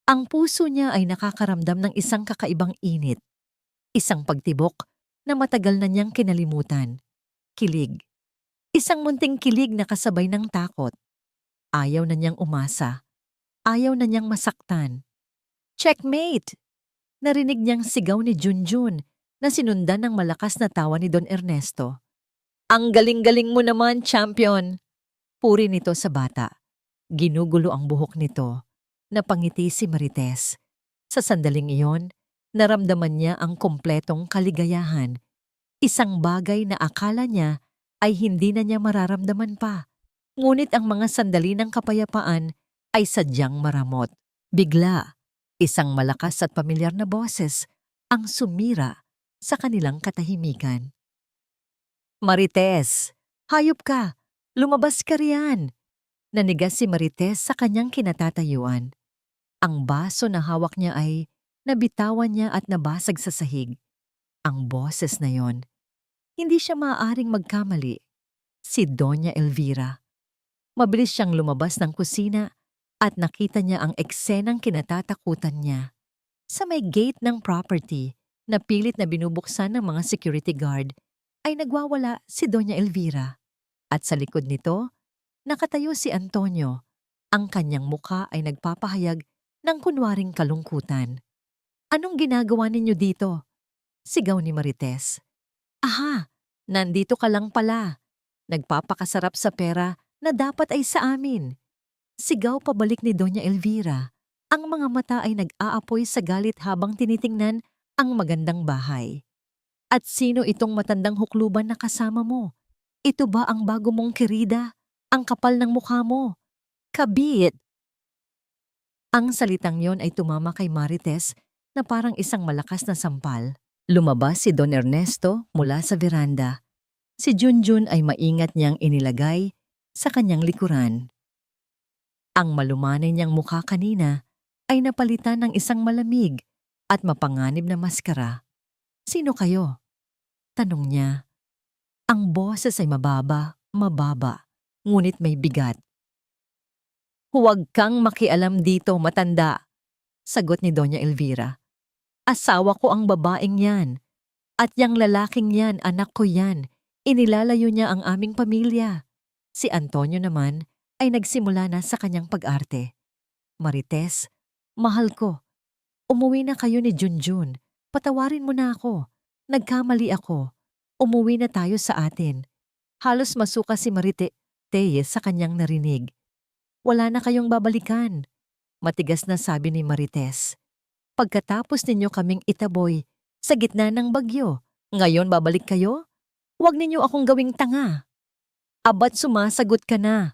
Ang puso niya ay nakakaramdam ng isang kakaibang init, isang pagtibok na matagal na niyang kinalimutan. Kilig. Isang munting kilig na kasabay ng takot. Ayaw na niyang umasa. Ayaw na niyang masaktan. Checkmate! Narinig niyang sigaw ni Junjun na sinundan ng malakas na tawa ni Don Ernesto. Ang galing-galing mo naman, champion! Puri nito sa bata. Ginugulo ang buhok nito. Napangiti si Marites. Sa sandaling iyon, naramdaman niya ang kompletong kaligayahan. Isang bagay na akala niya ay hindi na niya mararamdaman pa. Ngunit ang mga sandali ng kapayapaan ay sadyang maramot. Bigla, isang malakas at pamilyar na boses ang sumira sa kanilang katahimikan. Marites, hayop ka! Lumabas ka riyan! Nanigas si Marites sa kanyang kinatatayuan. Ang baso na hawak niya ay nabitawan niya at nabasag sa sahig. Ang boses na yon, hindi siya maaaring magkamali. Si Doña Elvira. Mabilis siyang lumabas ng kusina at nakita niya ang eksenang kinatatakutan niya. Sa may gate ng property na pilit na binubuksan ng mga security guard ay nagwawala si Doña Elvira. At sa likod nito, nakatayo si Antonio. Ang kanyang muka ay nagpapahayag ng kunwaring kalungkutan. Anong ginagawa ninyo dito? Sigaw ni Marites. Aha, nandito ka lang pala. Nagpapakasarap sa pera na dapat ay sa amin. Sigaw pabalik ni Doña Elvira. Ang mga mata ay nag-aapoy sa galit habang tinitingnan ang magandang bahay. At sino itong matandang hukluban na kasama mo? Ito ba ang bago mong kirida? Ang kapal ng mukha mo? Kabit! Ang salitang yon ay tumama kay Marites na parang isang malakas na sampal. Lumabas si Don Ernesto mula sa veranda. Si Junjun ay maingat niyang inilagay sa kanyang likuran. Ang malumanay niyang mukha kanina ay napalitan ng isang malamig at mapanganib na maskara. Sino kayo? Tanong niya. Ang boses ay mababa, ngunit may bigat. Huwag kang makialam dito, matanda, sagot ni Doña Elvira. Asawa ko ang babaeng yan. At yang lalaking yan, anak ko yan. Inilalayo niya ang aming pamilya. Si Antonio naman ay nagsimula na sa kanyang pag-arte. Marites, mahal ko. Umuwi na kayo ni Junjun. Patawarin mo na ako. Nagkamali ako. Umuwi na tayo sa atin. Halos masuka si Marites sa kanyang narinig. Wala na kayong babalikan. Matigas na sabi ni Marites. Pagkatapos ninyo kaming itaboy sa gitna ng bagyo, ngayon babalik kayo? Huwag ninyo akong gawing tanga. Abat sumasagot ka na.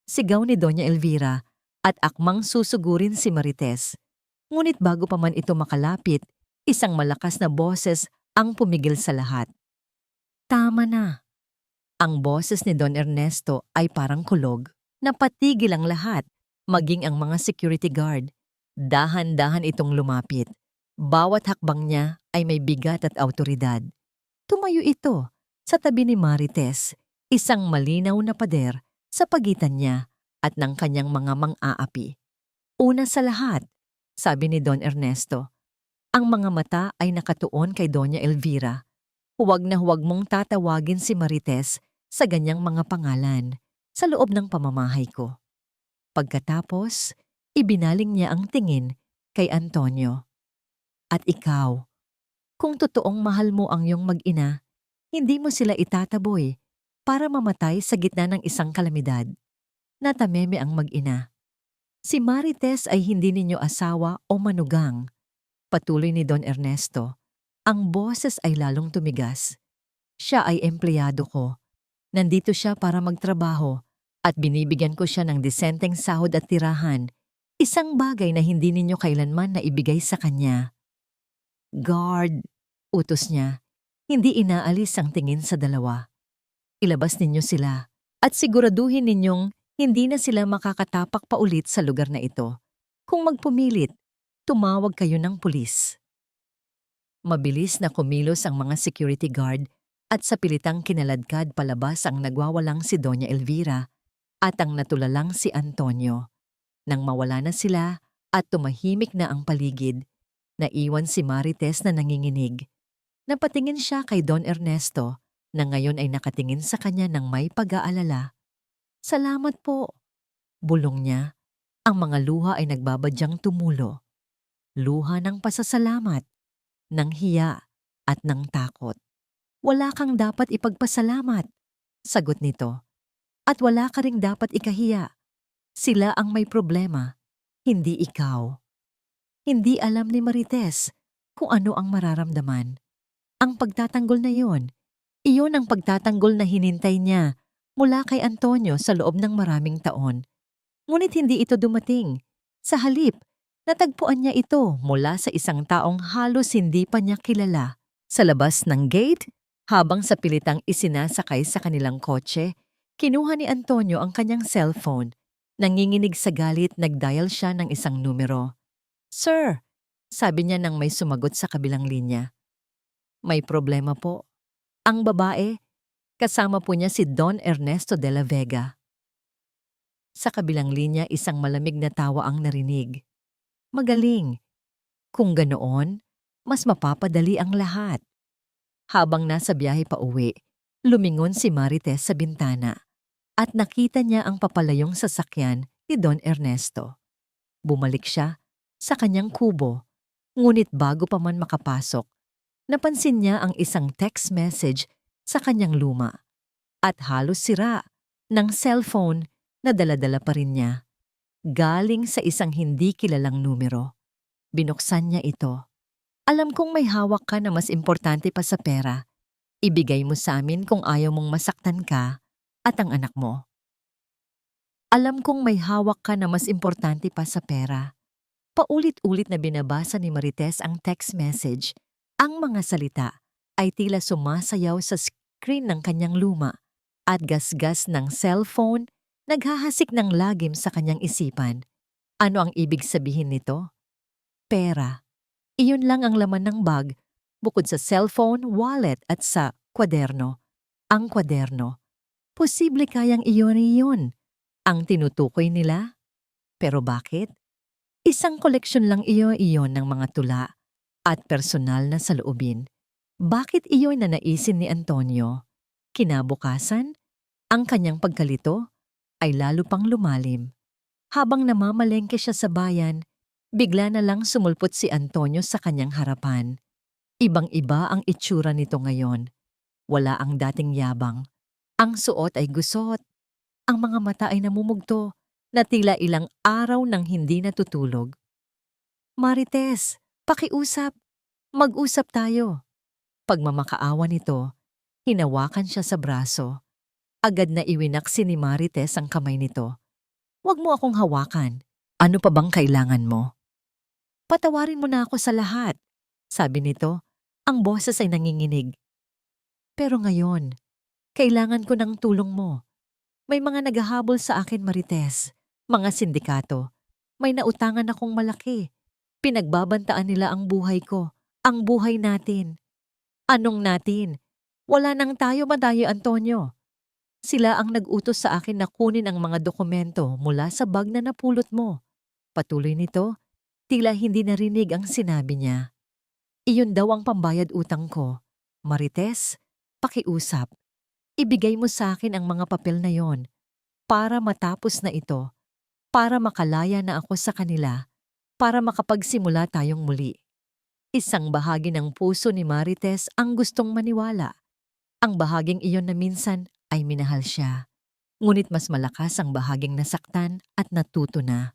Sigaw ni Doña Elvira at akmang susugurin si Marites. Ngunit bago pa man ito makalapit, isang malakas na boses ang pumigil sa lahat. Tama na. Ang boses ni Don Ernesto ay parang kulog. Napatigil ang lahat, maging ang mga security guard. Dahan-dahan itong lumapit. Bawat hakbang niya ay may bigat at awtoridad. Tumayo ito sa tabi ni Marites, isang malinaw na pader sa pagitan niya at ng kanyang mga mang-aapi. Una sa lahat, sabi ni Don Ernesto, ang mga mata ay nakatuon kay Doña Elvira. Huwag na huwag mong tatawagin si Marites sa ganyang mga pangalan sa loob ng pamamahay ko. Pagkatapos, ibinaling niya ang tingin kay Antonio. At ikaw, kung totoong mahal mo ang iyong mag-ina, hindi mo sila itataboy para mamatay sa gitna ng isang kalamidad. Natameme ang mag-ina. Si Marites ay hindi ninyo asawa o manugang. Patuloy ni Don Ernesto. Ang boses ay lalong tumigas. Siya ay empleyado ko. Nandito siya para magtrabaho at binibigyan ko siya ng disenteng sahod at tirahan. Isang bagay na hindi ninyo kailanman na ibigay sa kanya. Guard, utos niya. Hindi inaalis ang tingin sa dalawa. Ilabas ninyo sila at siguraduhin ninyong hindi na sila makakatapak pa ulit sa lugar na ito. Kung magpumilit, tumawag kayo ng pulis. Mabilis na kumilos ang mga security guard at sa pilitang kinaladkad palabas ang nagwawalang si Doña Elvira at ang natulalang si Antonio. Nang mawala na sila at tumahimik na ang paligid, naiwan si Marites na nanginginig. Napatingin siya kay Don Ernesto na ngayon ay nakatingin sa kanya ng may pag-aalala. Salamat po. Bulong niya, ang mga luha ay nagbabadyang tumulo. Luha ng pasasalamat, ng hiya, at ng takot. Wala kang dapat ipagpasalamat, sagot nito. At wala ka ring dapat ikahiya. Sila ang may problema, hindi ikaw. Hindi alam ni Marites kung ano ang mararamdaman. Ang pagtatanggol na iyon ang pagtatanggol na hinintay niya mula kay Antonio sa loob ng maraming taon. Ngunit hindi ito dumating. Sa halip, natagpuan niya ito mula sa isang taong halos hindi pa niya kilala. Sa labas ng gate, habang sa pilitang isinasakay sa kanilang kotse, kinuha ni Antonio ang kanyang cellphone. Nanginginig sa galit, nagdial siya ng isang numero. "Sir," sabi niya nang may sumagot sa kabilang linya. "May problema po." Ang babae, kasama po niya si Don Ernesto de la Vega. Sa kabilang linya, isang malamig na tawa ang narinig. "Magaling. Kung ganoon, mas mapapadali ang lahat." Habang nasa biyahe pa uwi, lumingon si Marites sa bintana at nakita niya ang papalayong sasakyan ni Don Ernesto. Bumalik siya sa kanyang kubo, ngunit bago pa man makapasok, napansin niya ang isang text message sa kanyang luma at halos sira ng cellphone na dala-dala pa rin niya. Galing sa isang hindi kilalang numero. Binuksan niya ito. "Alam kong may hawak ka na mas importante pa sa pera. Ibigay mo sa amin kung ayaw mong masaktan ka at ang anak mo." Alam kong may hawak ka na mas importante pa sa pera. Paulit-ulit na binabasa ni Marites ang text message. Ang mga salita ay tila sumasayaw sa screen ng kanyang luma at gasgas ng cellphone naghahasik ng lagim sa kanyang isipan. Ano ang ibig sabihin nito? Pera. Iyon lang ang laman ng bag bukod sa cellphone, wallet at sa kwaderno. Ang kwaderno. Posible kayang iyon ang tinutukoy nila? Pero bakit? Isang koleksyon lang iyon ng mga tula at personal na saloobin. Bakit iyon na naisin ni Antonio? Kinabukasan, ang kanyang pagkalito ay lalo pang lumalim. Habang namamalengke siya sa bayan, bigla na lang sumulpot si Antonio sa kanyang harapan. Ibang-iba ang itsura nito ngayon. Wala ang dating yabang. Ang suot ay gusot. Ang mga mata ay namumugto na tila ilang araw nang hindi natutulog. "Marites, pakiusap. Mag-usap tayo." Pagmamakaawa nito, hinawakan siya sa braso. Agad na iwinaksi ni Marites ang kamay nito. "Huwag mo akong hawakan. Ano pa bang kailangan mo?" "Patawarin mo na ako sa lahat," sabi nito. Ang boses ay nanginginig. "Pero ngayon, kailangan ko ng tulong mo. May mga naghahabol sa akin, Marites. Mga sindikato. May nautangan akong malaki. Pinagbabantaan nila ang buhay ko, ang buhay natin." "Anong natin? Wala nang tayo, Madayo Antonio. Sila ang nag-utos sa akin na kunin ang mga dokumento mula sa bag na napulot mo." Patuloy nito, tila hindi narinig ang sinabi niya. "Iyon daw ang pambayad utang ko. Marites, pakiusap. Ibigay mo sa akin ang mga papel na yon para matapos na ito, para makalaya na ako sa kanila, para makapagsimula tayong muli." Isang bahagi ng puso ni Marites ang gustong maniwala. Ang bahaging iyon na minsan ay minahal siya. Ngunit mas malakas ang bahaging nasaktan at natuto na.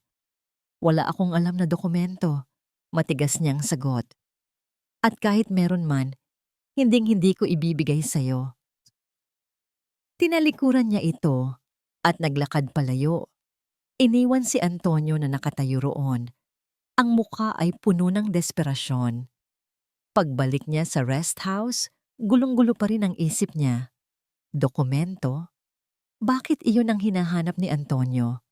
"Wala akong alam na dokumento," matigas niyang sagot. "At kahit meron man, hinding-hindi ko ibibigay sa'yo." Tinalikuran niya ito at naglakad palayo. Iniwan si Antonio na nakatayo roon. Ang mukha ay puno ng desperasyon. Pagbalik niya sa rest house, gulong-gulo pa rin ang isip niya. Dokumento? Bakit iyon ang hinahanap ni Antonio?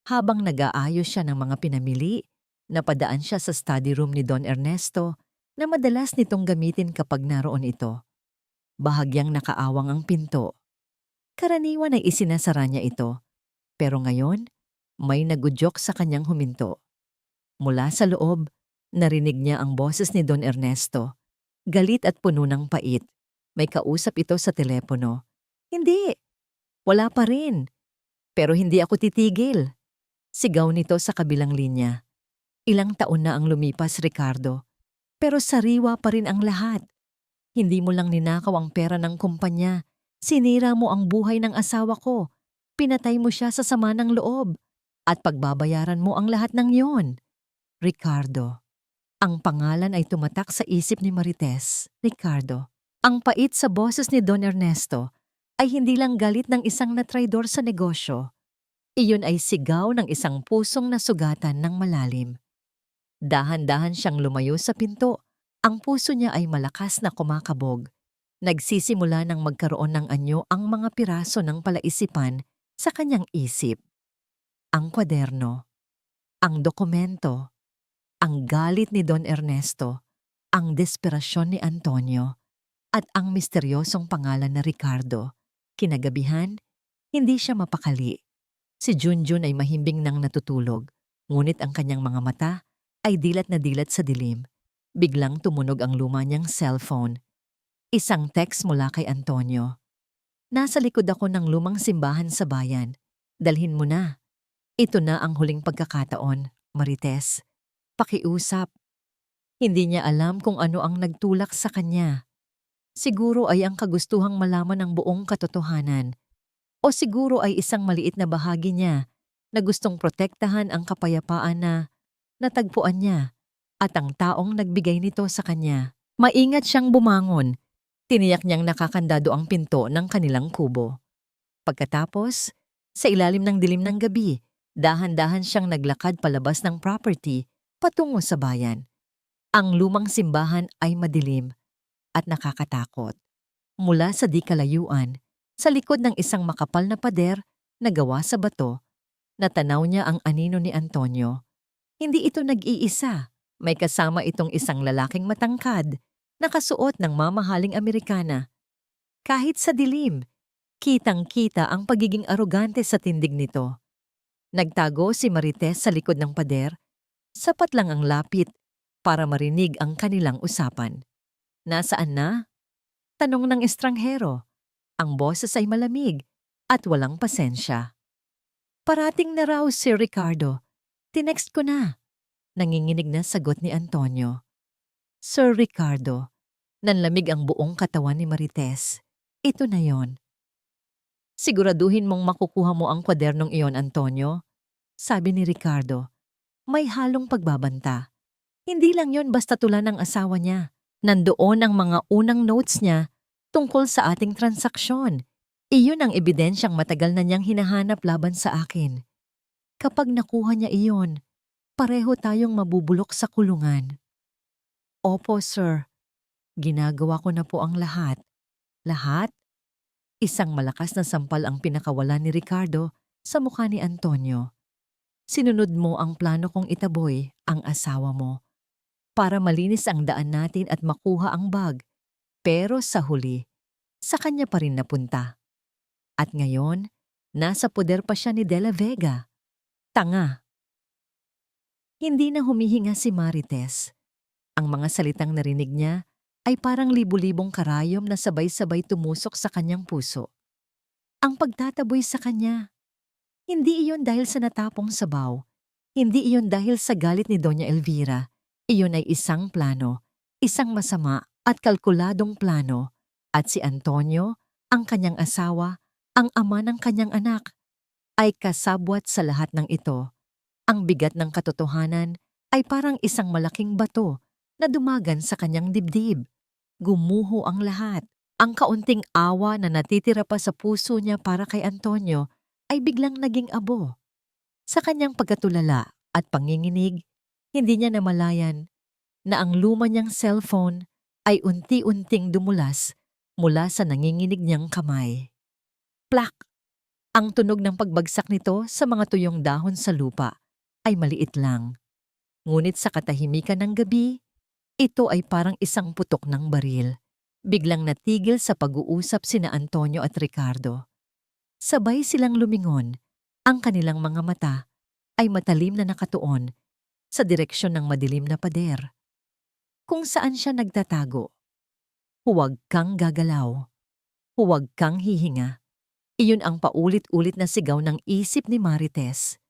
Habang nag-aayos siya ng mga pinamili, napadaan siya sa study room ni Don Ernesto na madalas nitong gamitin kapag naroon ito. Bahagyang nakaawang ang pinto. Karaniwan ay isinasara niya ito, pero ngayon may nagudyok sa kanyang huminto. Mula sa loob, narinig niya ang boses ni Don Ernesto. Galit at puno ng pait. May kausap ito sa telepono. "Hindi, wala pa rin. Pero hindi ako titigil. Sigaw nito sa kabilang linya. Ilang taon na ang lumipas, Ricardo. Pero sariwa pa rin ang lahat. Hindi mo lang ninakaw ang pera ng kumpanya. Sinira mo ang buhay ng asawa ko. Pinatay mo siya sa sama ng loob. At pagbabayaran mo ang lahat ng yon. Ricardo. Ang pangalan ay tumatak sa isip ni Marites. Ricardo. Ang pait sa boses ni Don Ernesto ay hindi lang galit ng isang natraidor sa negosyo. Iyon ay sigaw ng isang pusong nasugatan ng malalim. Dahan-dahan siyang lumayo sa pinto. Ang puso niya ay malakas na kumakabog. Nagsisimula ng magkaroon ng anyo ang mga piraso ng palaisipan sa kanyang isip. Ang kwaderno, ang dokumento, ang galit ni Don Ernesto, ang desperasyon ni Antonio, at ang misteryosong pangalan na Ricardo. Kinagabihan, hindi siya mapakali. Si Junjun ay mahimbing nang natutulog, ngunit ang kanyang mga mata ay dilat na dilat sa dilim. Biglang tumunog ang luma niyang cellphone. Isang text mula kay Antonio. Nasa likod ako ng lumang simbahan sa bayan. Dalhin mo na. Ito na ang huling pagkakataon, Marites. Pakiusap. Hindi niya alam kung ano ang nagtulak sa kanya. Siguro ay ang kagustuhang malaman ang buong katotohanan. O siguro ay isang maliit na bahagi niya na gustong protektahan ang kapayapaan na natagpuan niya at ang taong nagbigay nito sa kanya. Maingat siyang bumangon. Tiniyak niyang nakakandado ang pinto ng kanilang kubo. Pagkatapos, sa ilalim ng dilim ng gabi, dahan-dahan siyang naglakad palabas ng property patungo sa bayan. Ang lumang simbahan ay madilim at nakakatakot. Mula sa di kalayuan, sa likod ng isang makapal na pader na gawa sa bato, natanaw niya ang anino ni Antonio. Hindi ito nag-iisa. May kasama itong isang lalaking matangkad, nakasuot ng mamahaling Amerikana. Kahit sa dilim, kitang-kita ang pagiging arogante sa tindig nito. Nagtago si Marites sa likod ng pader, sapat lang ang lapit para marinig ang kanilang usapan. Nasaan na? Tanong ng estranghero. Ang boses ay malamig at walang pasensya. Parating na raw si Ricardo. Tinext ko na. Nanginginig na sagot ni Antonio. Sir Ricardo, nanlamig ang buong katawan ni Marites. Ito na yon. Siguraduhin mong makukuha mo ang kwadernong iyon, Antonio. Sabi ni Ricardo. May halong pagbabanta. Hindi lang yon basta tula ng asawa niya. Nandoon ang mga unang notes niya tungkol sa ating transaksyon. Iyon ang ebidensyang matagal na niyang hinahanap laban sa akin. Kapag nakuha niya iyon, pareho tayong mabubulok sa kulungan. Opo, sir. Ginagawa ko na po ang lahat. Lahat? Isang malakas na sampal ang pinakawala ni Ricardo sa mukha ni Antonio. Sinunod mo ang plano kong itaboy ang asawa mo para malinis ang daan natin at makuha ang bag. Pero sa huli, sa kanya pa rin napunta. At ngayon, nasa poder pa siya ni De La Vega. Tanga. Hindi na humihinga si Marites. Ang mga salitang narinig niya ay parang libu-libong karayom na sabay-sabay tumusok sa kanyang puso. Ang pagtataboy sa kanya, hindi iyon dahil sa natapong sabaw. Hindi iyon dahil sa galit ni Doña Elvira. Iyon ay isang plano, isang masama at kalkuladong plano. At si Antonio, ang kanyang asawa, ang ama ng kanyang anak, ay kasabwat sa lahat ng ito. Ang bigat ng katotohanan ay parang isang malaking bato na dumagan sa kanyang dibdib. Gumuho ang lahat. Ang kaunting awa na natitira pa sa puso niya para kay Antonio ay biglang naging abo. Sa kanyang pagkatulala at panginginig, hindi niya namalayan na ang luma niyang cellphone ay unti-unting dumulas mula sa nanginginig niyang kamay. Plak! Ang tunog ng pagbagsak nito sa mga tuyong dahon sa lupa ay maliit lang. Ngunit sa katahimikan ng gabi, ito ay parang isang putok ng baril. Biglang natigil sa pag-uusap sina Antonio at Ricardo. Sabay silang lumingon. Ang kanilang mga mata ay matalim na nakatuon sa direksyon ng madilim na pader. Kung saan siya nagtatago. Huwag kang gagalaw. Huwag kang hihinga. Iyon ang paulit-ulit na sigaw ng isip ni Marites.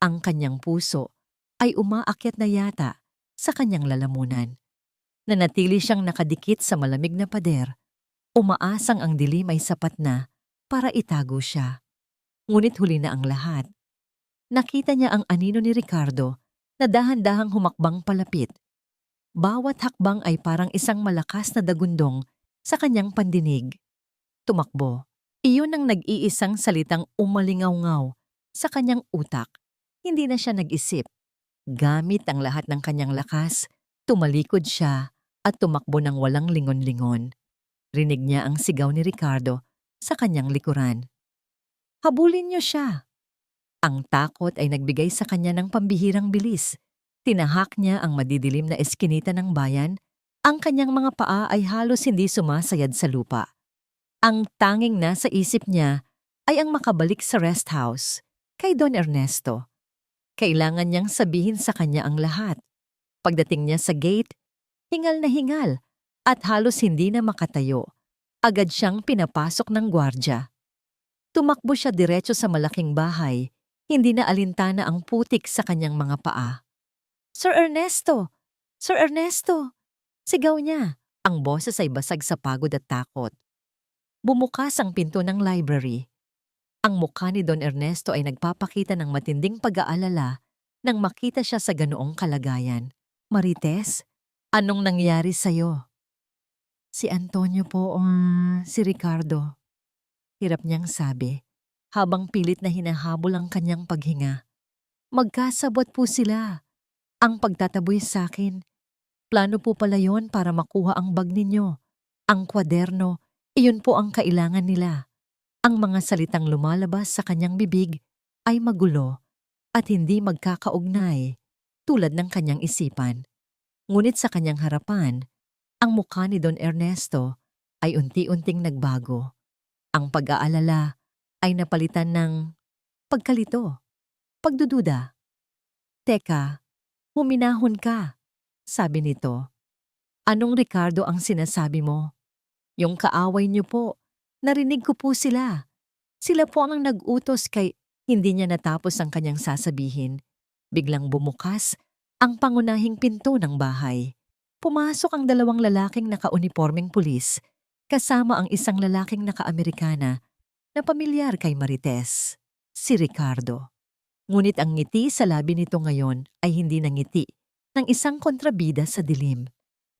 Ang kanyang puso ay umaakyat na yata sa kanyang lalamunan. Nanatili siyang nakadikit sa malamig na pader, umaasang ang dilim ay sapat na para itago siya. Ngunit huli na ang lahat. Nakita niya ang anino ni Ricardo na dahan-dahang humakbang palapit. Bawat hakbang ay parang isang malakas na dagundong sa kanyang pandinig. Tumakbo. Iyon ang nag-iisang salitang umalingaw-ngaw sa kanyang utak. Hindi na siya nag-isip. Gamit ang lahat ng kanyang lakas, tumalikod siya at tumakbo ng walang lingon-lingon. Rinig niya ang sigaw ni Ricardo sa kanyang likuran. Habulin niyo siya! Ang takot ay nagbigay sa kanya ng pambihirang bilis. Tinahak niya ang madidilim na eskinita ng bayan. Ang kanyang mga paa ay halos hindi sumasayad sa lupa. Ang tanging nasa isip niya ay ang makabalik sa rest house kay Don Ernesto. Kailangan niyang sabihin sa kanya ang lahat. Pagdating niya sa gate, hingal na hingal at halos hindi na makatayo. Agad siyang pinapasok ng gwardya. Tumakbo siya diretso sa malaking bahay, hindi na alintana ang putik sa kanyang mga paa. Sir Ernesto! Sir Ernesto! Sigaw niya. Ang boses ay basag sa pagod at takot. Bumukas ang pinto ng library. Ang mukha ni Don Ernesto ay nagpapakita ng matinding pag-aalala nang makita siya sa ganoong kalagayan. Marites, anong nangyari sa'yo? Si Antonio po, si Ricardo. Hirap niyang sabi, habang pilit na hinahabol ang kanyang paghinga. Magkasabot po sila. Ang pagtataboy sa akin. Plano po pala yon para makuha ang bag ninyo. Ang kwaderno, iyon po ang kailangan nila. Ang mga salitang lumalabas sa kanyang bibig ay magulo at hindi magkakaugnay tulad ng kanyang isipan. Ngunit sa kanyang harapan, ang mukha ni Don Ernesto ay unti-unting nagbago. Ang pag-aalala ay napalitan ng pagkalito, pagdududa. Teka, huminahon ka, sabi nito. Anong Ricardo ang sinasabi mo? Yung kaaway niyo po, narinig ko po sila. Sila po ang nag-utos kay hindi niya natapos ang kanyang sasabihin. Biglang bumukas ang pangunahing pinto ng bahay. Pumasok ang dalawang lalaking naka-unipormeng pulis, kasama ang isang lalaking naka-Amerikana na pamilyar kay Marites, si Ricardo. Ngunit ang ngiti sa labi nito ngayon ay hindi na ngiti ng isang kontrabida sa dilim.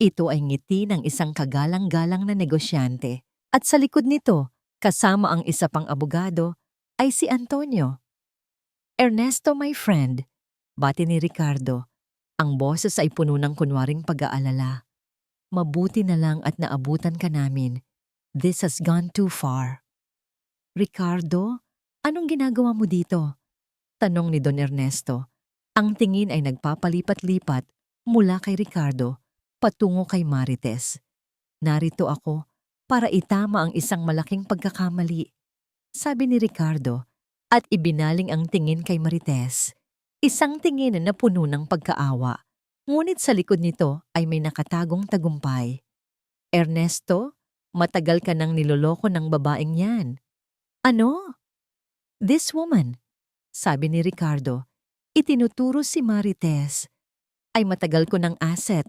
Ito ay ngiti ng isang kagalang-galang na negosyante at sa likod nito, kasama ang isa pang abogado, ay si Antonio. Ernesto, my friend, bati ni Ricardo. Ang boses ay puno ng kunwaring pag-aalala. Mabuti na lang at naabutan ka namin. This has gone too far. Ricardo, anong ginagawa mo dito? Tanong ni Don Ernesto. Ang tingin ay nagpapalipat-lipat mula kay Ricardo patungo kay Marites. Narito ako para itama ang isang malaking pagkakamali, sabi ni Ricardo at ibinaling ang tingin kay Marites. Isang tingin na puno ng pagkaawa, ngunit sa likod nito ay may nakatagong tagumpay. Ernesto, matagal ka nang niloloko ng babaeng yan. Ano? This woman, sabi ni Ricardo, itinuturo si Marites, ay matagal ko ng asset,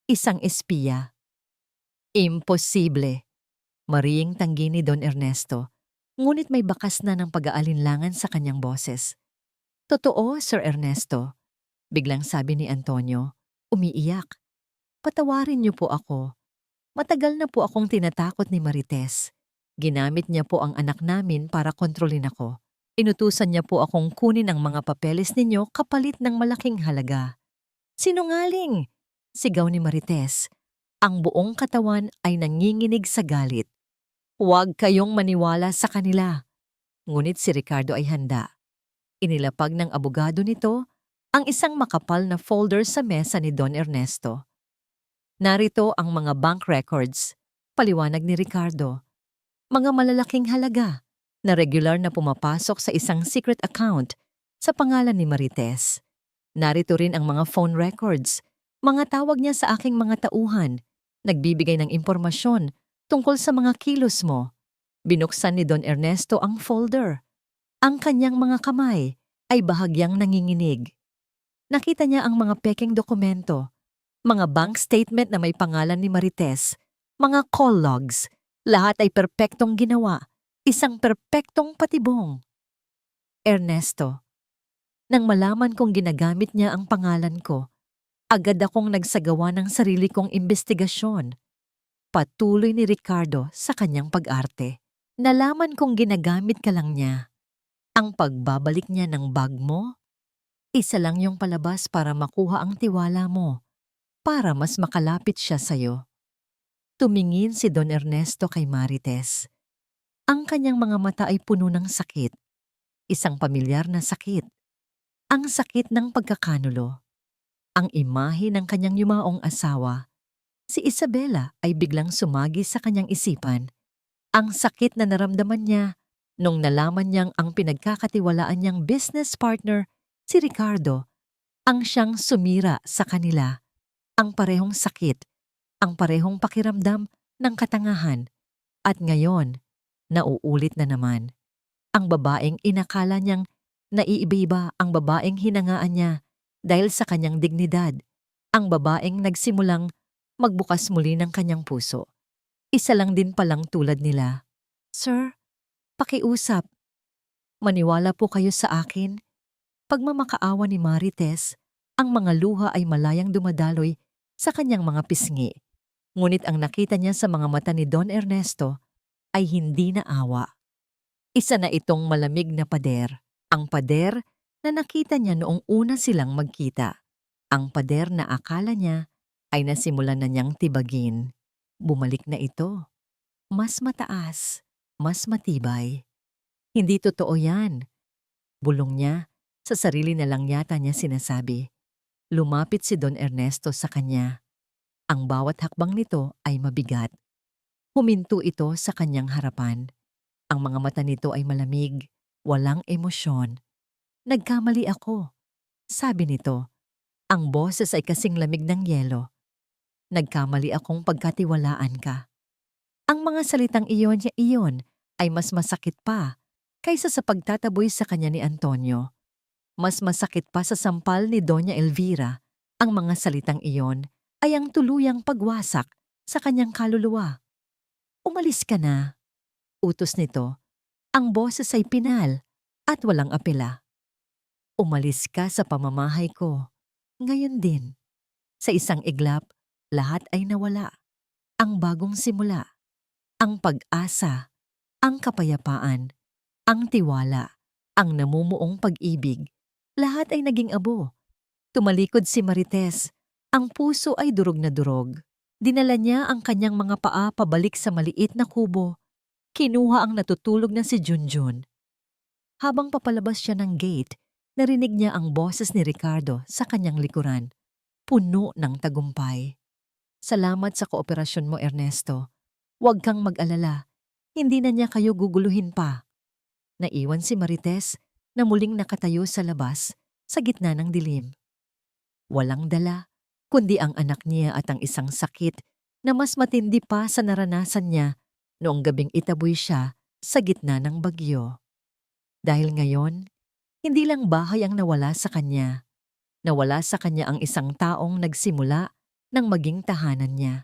isang espiya. Imposible, mariing tanggi ni Don Ernesto, ngunit may bakas na ng pag-aalinlangan sa kanyang boses. Totoo, Sir Ernesto, biglang sabi ni Antonio, umiiyak. Patawarin niyo po ako. Matagal na po akong tinatakot ni Marites. Ginamit niya po ang anak namin para kontrolin ako. Inutusan niya po akong kunin ang mga papeles ninyo kapalit ng malaking halaga. Sinungaling! Sigaw ni Marites. Ang buong katawan ay nanginginig sa galit. Huwag kayong maniwala sa kanila. Ngunit si Ricardo ay handa. Inilapag ng abogado nito ang isang makapal na folder sa mesa ni Don Ernesto. Narito ang mga bank records, paliwanag ni Ricardo. Mga malalaking halaga na regular na pumapasok sa isang secret account sa pangalan ni Marites. Narito rin ang mga phone records, mga tawag niya sa aking mga tauhan, nagbibigay ng impormasyon tungkol sa mga kilos mo. Binuksan ni Don Ernesto ang folder. Ang kanyang mga kamay ay bahagyang nanginginig. Nakita niya ang mga pekeng dokumento, mga bank statement na may pangalan ni Marites, mga call logs, lahat ay perpektong ginawa, isang perpektong patibong. Ernesto, nang malaman kong ginagamit niya ang pangalan ko, agad akong nagsagawa ng sarili kong imbestigasyon. Patuloy ni Ricardo sa kanyang pag-arte. Nalaman kong ginagamit ka lang niya. Ang pagbabalik niya ng bag mo, isa lang yung palabas para makuha ang tiwala mo, para mas makalapit siya sa'yo. Tumingin si Don Ernesto kay Marites. Ang kanyang mga mata ay puno ng sakit. Isang pamilyar na sakit. Ang sakit ng pagkakanulo. Ang imahe ng kanyang yumaong asawa, si Isabela, ay biglang sumagi sa kanyang isipan. Ang sakit na naramdaman niya nung nalaman niyang ang pinagkakatiwalaan niyang business partner, si Ricardo, ang siyang sumira sa kanila. Ang parehong sakit, ang parehong pakiramdam ng katangahan. At ngayon, nauulit na naman. Ang babaeng inakala niyang naiiba-iba, ang babaeng hinangaan niya dahil sa kanyang dignidad. Ang babaeng nagsimulang magbukas muli ng kanyang puso. Isa lang din palang tulad nila. Sir, pakiusap. Maniwala po kayo sa akin. Pagmamakaawa ni Marites, ang mga luha ay malayang dumadaloy sa kanyang mga pisngi. Ngunit ang nakita niya sa mga mata ni Don Ernesto ay hindi na awa. Isa na itong malamig na pader. Ang pader na nakita niya noong una silang magkita. Ang pader na akala niya ay nasimulan na niyang tibagin. Bumalik na ito. Mas mataas, mas matibay. Hindi totoo yan. Bulong niya, sa sarili na lang yata niya sinasabi. Lumapit si Don Ernesto sa kanya. Ang bawat hakbang nito ay mabigat. Huminto ito sa kanyang harapan. Ang mga mata nito ay malamig, walang emosyon. Nagkamali ako, sabi nito. Ang boses ay kasing lamig ng yelo. Nagkamali akong pagkatiwalaan ka. Ang mga salitang iyon ay mas masakit pa kaysa sa pagtataboy sa kanya ni Antonio. Mas masakit pa sa sampal ni Doña Elvira. Ang mga salitang iyon ay ang tuluyang pagwasak sa kanyang kaluluwa. Umalis ka na. Utos nito. Ang boses ay pinal at walang apela. Umalis ka sa pamamahay ko. Ngayon din. Sa isang iglap, lahat ay nawala. Ang bagong simula, ang pag-asa, ang kapayapaan, ang tiwala, ang namumuong pag-ibig, lahat ay naging abo. Tumalikod si Marites, ang puso ay durog na durog. Dinala niya ang kanyang mga paa pabalik sa maliit na kubo. Kinuha ang natutulog na si Junjun. Habang papalabas siya ng gate, narinig niya ang boses ni Ricardo sa kanyang likuran. Puno ng tagumpay. Salamat sa kooperasyon mo, Ernesto. Huwag kang mag-alala. Hindi na niya kayo guguluhin pa. Naiwan si Marites na muling nakatayo sa labas sa gitna ng dilim. Walang dala, kundi ang anak niya at ang isang sakit na mas matindi pa sa naranasan niya noong gabing itaboy siya sa gitna ng bagyo. Dahil ngayon, hindi lang bahay ang nawala sa kanya. Nawala sa kanya ang isang taong nagsimula ng maging tahanan niya.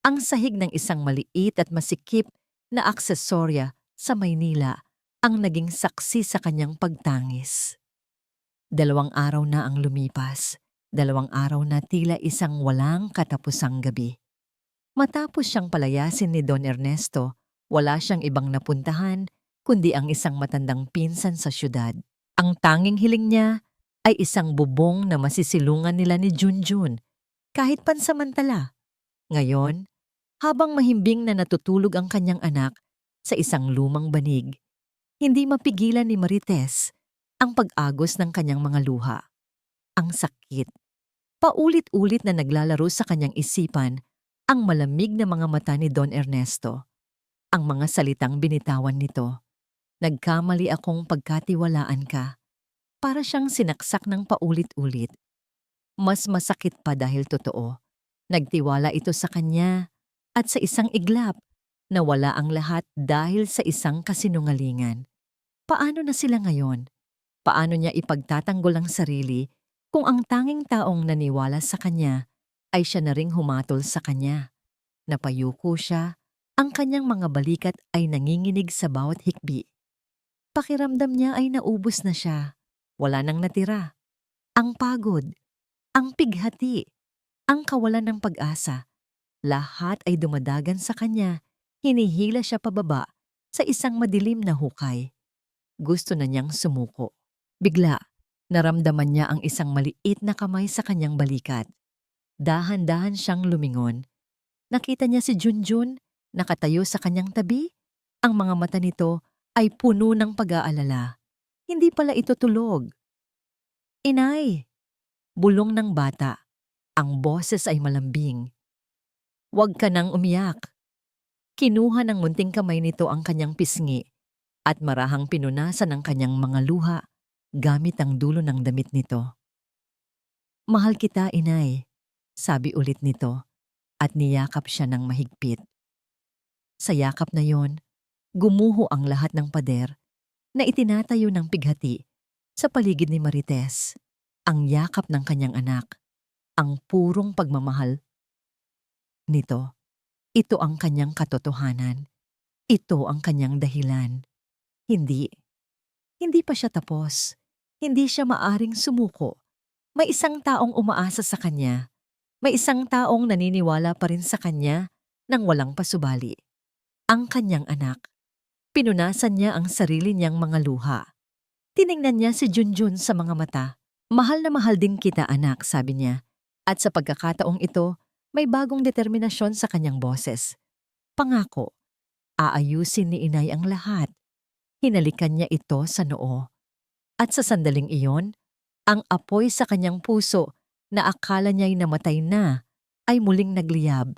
Ang sahig ng isang maliit at masikip na aksesorya sa Maynila ang naging saksi sa kanyang pagtangis. 2 araw na ang lumipas. 2 araw na tila isang walang katapusang gabi. Matapos siyang palayasin ni Don Ernesto, wala siyang ibang napuntahan kundi ang isang matandang pinsan sa syudad. Ang tanging hiling niya ay isang bubong na masisilungan nila ni Junjun, kahit pansamantala. Ngayon, habang mahimbing na natutulog ang kanyang anak sa isang lumang banig, hindi mapigilan ni Marites ang pag-agos ng kanyang mga luha. Ang sakit. Paulit-ulit na naglalaro sa kanyang isipan ang malamig na mga mata ni Don Ernesto. Ang mga salitang binitawan nito. Nagkamali akong pagkatiwalaan ka. Para siyang sinaksak ng paulit-ulit. Mas masakit pa dahil totoo. Nagtiwala ito sa kanya at sa isang iglap nawala ang lahat dahil sa isang kasinungalingan. Paano na sila ngayon? Paano niya ipagtatanggol ang sarili kung ang tanging taong naniwala sa kanya ay siya na ring humatol sa kanya? Napayuko siya, ang kanyang mga balikat ay nanginginig sa bawat hikbi. Pakiramdam niya ay naubos na siya. Wala nang natira. Ang pagod, ang pighati, ang kawalan ng pag-asa. Lahat ay dumadagan sa kanya. Hinihila siya pababa sa isang madilim na hukay. Gusto na niyang sumuko. Bigla, naramdaman niya ang isang maliit na kamay sa kanyang balikat. Dahan-dahan siyang lumingon. Nakita niya si Junjun, nakatayo sa kanyang tabi. Ang mga mata nito ay puno ng pag-aalala. Hindi pala ito tulog. Inay! Bulong ng bata. Ang boses ay malambing. Huwag ka nang umiyak. Kinuha ng munting kamay nito ang kanyang pisngi at marahang pinunasan ang kanyang mga luha gamit ang dulo ng damit nito. Mahal kita, inay, sabi ulit nito at niyakap siya ng mahigpit. Sa yakap na yon, gumuho ang lahat ng pader na itinatayo ng pighati sa paligid ni Marites. Ang yakap ng kanyang anak, ang purong pagmamahal nito. Ito ang kanyang katotohanan. Ito ang kanyang dahilan. Hindi. Hindi pa siya tapos. Hindi siya maaring sumuko. May isang taong umaasa sa kanya. May isang taong naniniwala pa rin sa kanya nang walang pasubali. Ang kanyang anak. Pinunasan niya ang sarili niyang mga luha. Tiningnan niya si Junjun sa mga mata. Mahal na mahal din kita, anak, sabi niya. At sa pagkakataong ito, may bagong determinasyon sa kanyang boses. Pangako, aayusin ni inay ang lahat. Hinalikan niya ito sa noo. At sa sandaling iyon, ang apoy sa kanyang puso na akala niya'y namatay na ay muling nagliyab.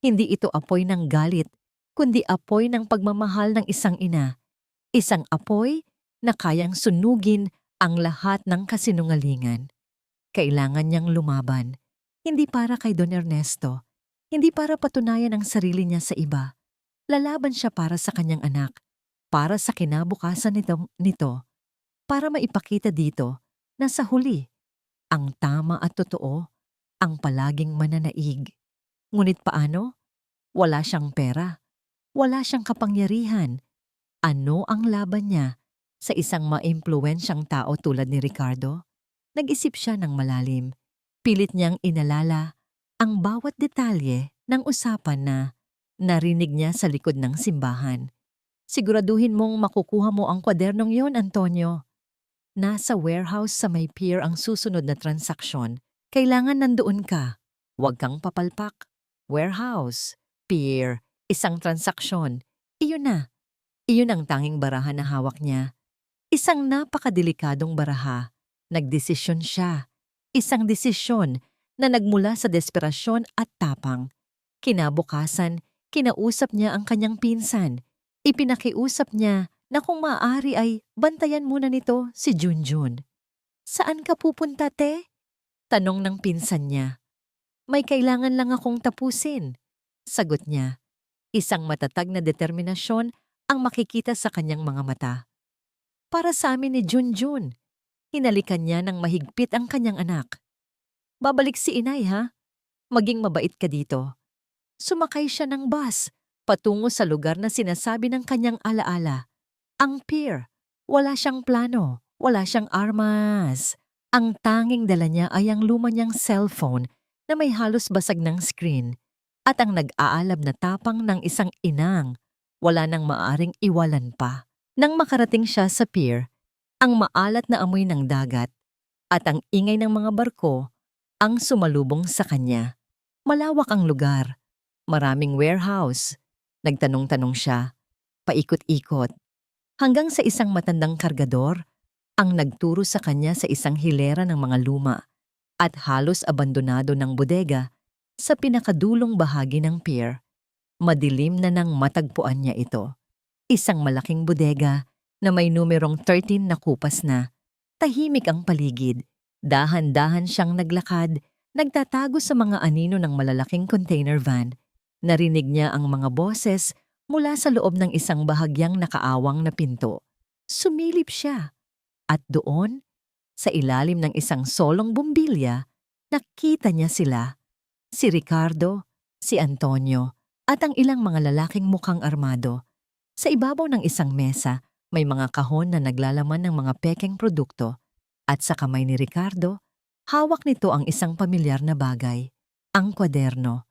Hindi ito apoy ng galit, kundi apoy ng pagmamahal ng isang ina. Isang apoy na kayang sunugin ang lahat ng kasinungalingan. Kailangan niyang lumaban, hindi para kay Don Ernesto, hindi para patunayan ang sarili niya sa iba. Lalaban siya para sa kanyang anak, para sa kinabukasan nito, para maipakita dito na sa huli, ang tama at totoo, ang palaging mananaig. Ngunit paano? Wala siyang pera, wala siyang kapangyarihan. Ano ang laban niya sa isang maimpluwensyang tao tulad ni Ricardo? Nag-isip siya ng malalim. Pilit niyang inalala ang bawat detalye ng usapan na narinig niya sa likod ng simbahan. Siguraduhin mong makukuha mo ang kwadernong yon, Antonio. Nasa warehouse sa may pier ang susunod na transaksyon. Kailangan nandoon ka. Huwag kang papalpak. Warehouse, pier, isang transaksyon. Iyon na. Iyon ang tanging baraha na hawak niya. Isang napakadelikadong baraha. Nagdesisyon siya. Isang desisyon na nagmula sa desperasyon at tapang. Kinabukasan, kinausap niya ang kanyang pinsan. Ipinakiusap niya na kung maaari ay bantayan muna nito si Junjun. Saan ka pupunta, te? Tanong ng pinsan niya. May kailangan lang akong tapusin. Sagot niya. Isang matatag na determinasyon ang makikita sa kanyang mga mata. Para sa amin ni Junjun. Hinalikan niya ng mahigpit ang kanyang anak. Babalik si inay, ha? Maging mabait ka dito. Sumakay siya ng bus patungo sa lugar na sinasabi ng kanyang alaala. Ang pier. Wala siyang plano. Wala siyang armas. Ang tanging dala niya ay ang luma niyang cellphone na may halos basag ng screen at ang nag-aalab na tapang ng isang inang. Wala nang maaring iwalan pa. Nang makarating siya sa pier, ang maalat na amoy ng dagat at ang ingay ng mga barko ang sumalubong sa kanya. Malawak ang lugar. Maraming warehouse. Nagtanong-tanong siya. Paikot-ikot. Hanggang sa isang matandang kargador ang nagturo sa kanya sa isang hilera ng mga luma at halos abandonado ng bodega sa pinakadulong bahagi ng pier. Madilim na nang matagpuan niya ito. Isang malaking bodega na may numerong 13 na kupas na. Tahimik ang paligid. Dahan-dahan siyang naglakad, nagtatago sa mga anino ng malalaking container van. Narinig niya ang mga boses mula sa loob ng isang bahagyang nakaawang na pinto. Sumilip siya. At doon, sa ilalim ng isang solong bumbilya, nakita niya sila, si Ricardo, si Antonio, at ang ilang mga lalaking mukhang armado. Sa ibabaw ng isang mesa, may mga kahon na naglalaman ng mga pekeng produkto at sa kamay ni Ricardo, hawak nito ang isang pamilyar na bagay, ang kwaderno,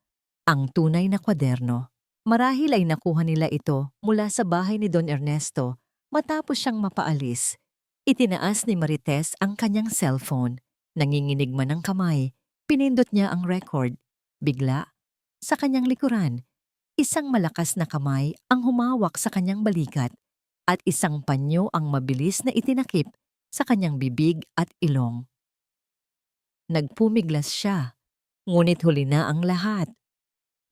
ang tunay na kwaderno. Marahil ay nakuha nila ito mula sa bahay ni Don Ernesto matapos siyang mapaalis. Itinaas ni Marites ang kanyang cellphone. Nanginginig man ang kamay, pinindot niya ang record. Bigla, sa kanyang likuran, isang malakas na kamay ang humawak sa kanyang balikat at isang panyo ang mabilis na itinakip sa kanyang bibig at ilong. Nagpumiglas siya, ngunit huli na ang lahat.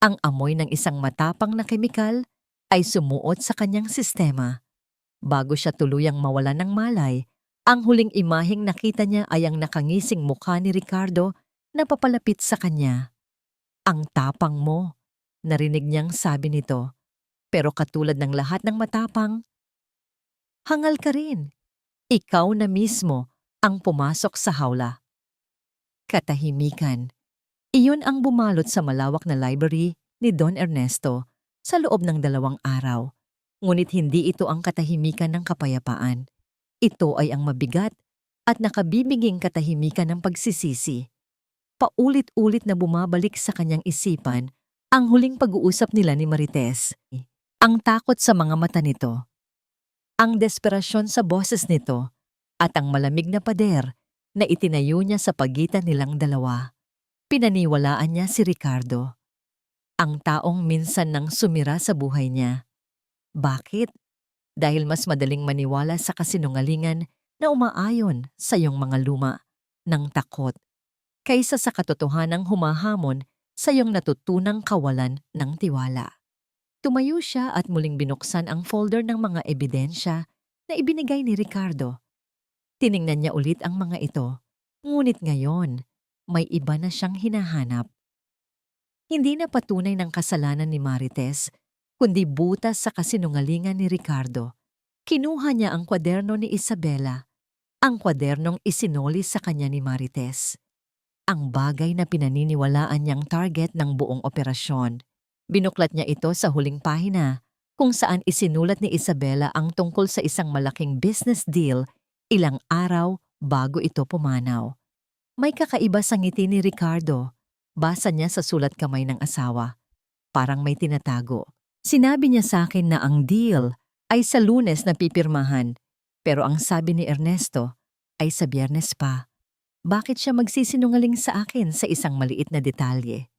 Ang amoy ng isang matapang na kemikal ay sumuot sa kanyang sistema. Bago siya tuluyang mawala ng malay, ang huling imaheng nakita niya ay ang nakangising mukha ni Ricardo na papalapit sa kanya. "Ang tapang mo," narinig niyang sabi nito. Pero katulad ng lahat ng matapang, hangal ka rin. Ikaw na mismo ang pumasok sa hawla. Katahimikan. Iyon ang bumalot sa malawak na library ni Don Ernesto sa loob ng 2 araw. Ngunit hindi ito ang katahimikan ng kapayapaan. Ito ay ang mabigat at nakabibiging katahimikan ng pagsisisi. Paulit-ulit na bumabalik sa kanyang isipan ang huling pag-uusap nila ni Marites. Ang takot sa mga mata nito, ang desperasyon sa boses nito, at ang malamig na pader na itinayo niya sa pagitan nilang dalawa. Pinaniwalaan niya si Ricardo, ang taong minsan nang sumira sa buhay niya. Bakit? Dahil mas madaling maniwala sa kasinungalingan na umaayon sa iyong mga luma ng takot kaysa sa katotohanang humahamon sa iyong natutunang kawalan ng tiwala. Tumayo siya at muling binuksan ang folder ng mga ebidensya na ibinigay ni Ricardo. Tiningnan niya ulit ang mga ito, ngunit ngayon, may iba na siyang hinahanap. Hindi na patunay ng kasalanan ni Marites, kundi butas sa kasinungalingan ni Ricardo. Kinuha niya ang kwaderno ni Isabela, ang kwadernong isinoli sa kanya ni Marites. Ang bagay na pinaniniwalaan niyang target ng buong operasyon. Binuklat niya ito sa huling pahina, kung saan isinulat ni Isabela ang tungkol sa isang malaking business deal ilang araw bago ito pumanaw. May kakaiba sa ngiti ni Ricardo. Basa niya sa sulat kamay ng asawa. Parang may tinatago. Sinabi niya sa akin na ang deal ay sa Lunes na pipirmahan, pero ang sabi ni Ernesto ay sa Biyernes pa. Bakit siya magsisinungaling sa akin sa isang maliit na detalye?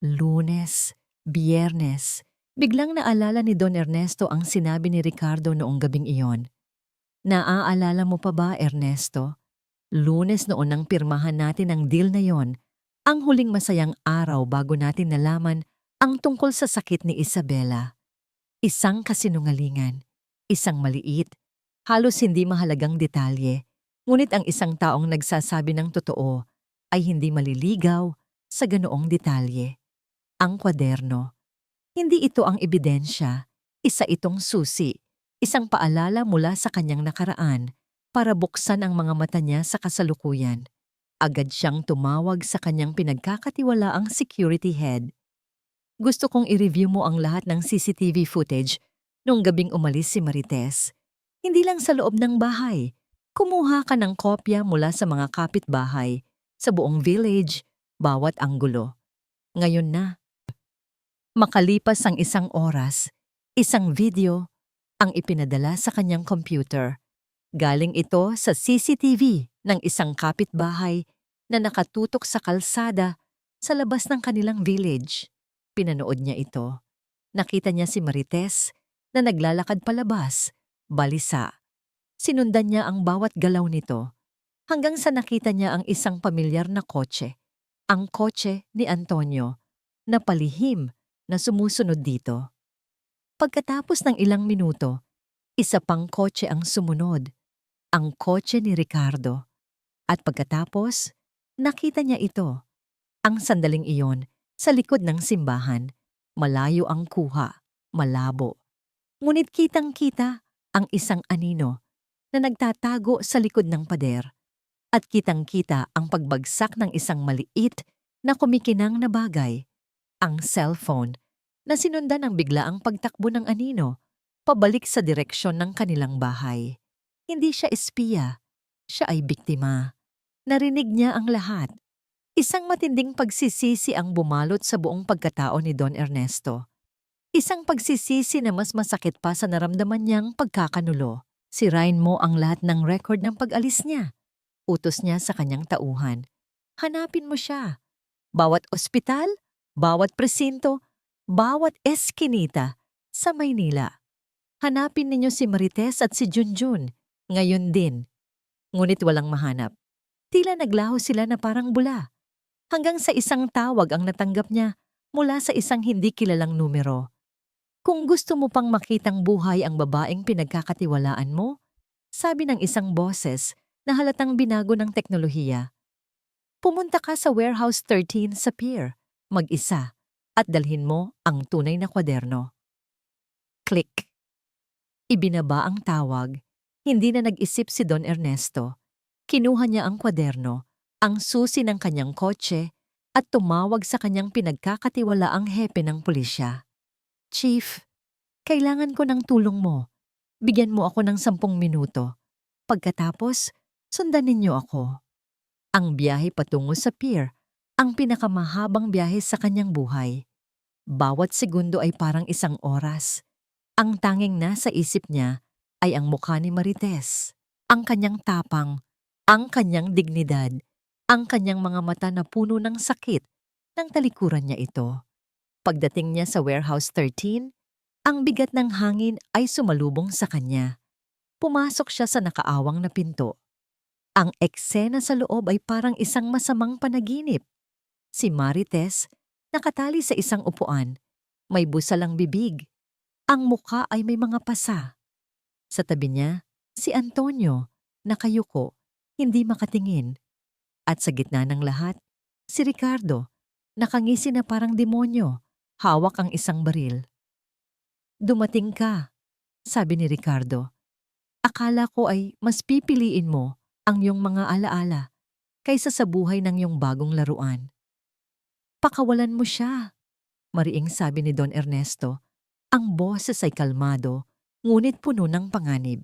Lunes, Biyernes. Biglang naalala ni Don Ernesto ang sinabi ni Ricardo noong gabing iyon. Naaalala mo pa ba, Ernesto? Lunes noon nang pirmahan natin ang deal na yon, ang huling masayang araw bago natin nalaman ang tungkol sa sakit ni Isabela. Isang kasinungalingan, isang maliit, halos hindi mahalagang detalye, ngunit ang isang taong nagsasabi ng totoo ay hindi maliligaw sa ganoong detalye. Ang kwaderno. Hindi ito ang ebidensya, isa itong susi, isang paalala mula sa kanyang nakaraan para buksan ang mga mata niya sa kasalukuyan. Agad siyang tumawag sa kanyang pinagkakatiwalaang security head. Gusto kong i-review mo ang lahat ng CCTV footage noong gabing umalis si Marites. Hindi lang sa loob ng bahay. Kumuha ka ng kopya mula sa mga kapitbahay, sa buong village, bawat anggulo. Ngayon na. Makalipas ang 1 oras, isang video ang ipinadala sa kanyang computer. Galing ito sa CCTV ng isang kapitbahay na nakatutok sa kalsada sa labas ng kanilang village. Pinanood niya ito. Nakita niya si Marites na naglalakad palabas, balisa. Sinundan niya ang bawat galaw nito hanggang sa nakita niya ang isang pamilyar na kotse. Ang kotse ni Antonio na palihim na sumusunod dito. Pagkatapos ng ilang minuto, isa pang kotse ang sumunod. Ang kotse ni Ricardo. At pagkatapos, nakita niya ito. Ang sandaling iyon sa likod ng simbahan. Malayo ang kuha, malabo. Ngunit kitang-kita ang isang anino. na nagtatago sa likod ng pader at kitang-kita ang pagbagsak ng isang maliit na kumikinang na bagay, ang cellphone, na sinundan ng biglaang pagtakbo ng anino pabalik sa direksyon ng kanilang bahay. Hindi siya espiya, siya ay biktima. Narinig niya ang lahat. Isang matinding pagsisisi ang bumalot sa buong pagkatao ni Don Ernesto. Isang pagsisisi na mas masakit pa sa naramdaman niyang pagkakanulo. Sirain mo ang lahat ng record ng pag-alis niya. Utos niya sa kanyang tauhan. Hanapin mo siya. Bawat ospital, bawat presinto, bawat eskinita sa Maynila. Hanapin ninyo si Marites at si Junjun. Ngayon din. Ngunit walang mahanap. Tila naglaho sila na parang bula. Hanggang sa isang tawag ang natanggap niya mula sa isang hindi kilalang numero. Kung gusto mo pang makitang buhay ang babaeng pinagkakatiwalaan mo, sabi ng isang boses na halatang binago ng teknolohiya. Pumunta ka sa Warehouse 13 sa pier, mag-isa, at dalhin mo ang tunay na kwaderno. Click. Ibinaba ang tawag. Hindi na nag-isip si Don Ernesto. Kinuha niya ang kwaderno, ang susi ng kanyang kotse, at tumawag sa kanyang pinagkakatiwalaang hepe ng pulisya. Chief, kailangan ko ng tulong mo. Bigyan mo ako ng 10 minuto. Pagkatapos, sundan ninyo ako. Ang biyahe patungo sa pier, ang pinakamahabang biyahe sa kanyang buhay. Bawat segundo ay parang isang oras. Ang tanging nasa isip niya ay ang mukha ni Marites, ang kanyang tapang, ang kanyang dignidad, ang kanyang mga mata na puno ng sakit nang talikuran niya ito. Pagdating niya sa Warehouse 13, ang bigat ng hangin ay sumalubong sa kanya. Pumasok siya sa nakaawang na pinto. Ang eksena sa loob ay parang isang masamang panaginip. Si Marites, nakatali sa isang upuan, may busalang bibig. Ang mukha ay may mga pasa. Sa tabi niya, si Antonio, nakayuko, hindi makatingin. At sa gitna ng lahat, si Ricardo, nakangisi na parang demonyo, hawak ang isang baril. Dumating ka, sabi ni Ricardo. Akala ko ay mas pipiliin mo ang iyong mga alaala kaysa sa buhay ng iyong bagong laruan. Pakawalan mo siya, mariing sabi ni Don Ernesto. Ang boses ay kalmado, ngunit puno ng panganib.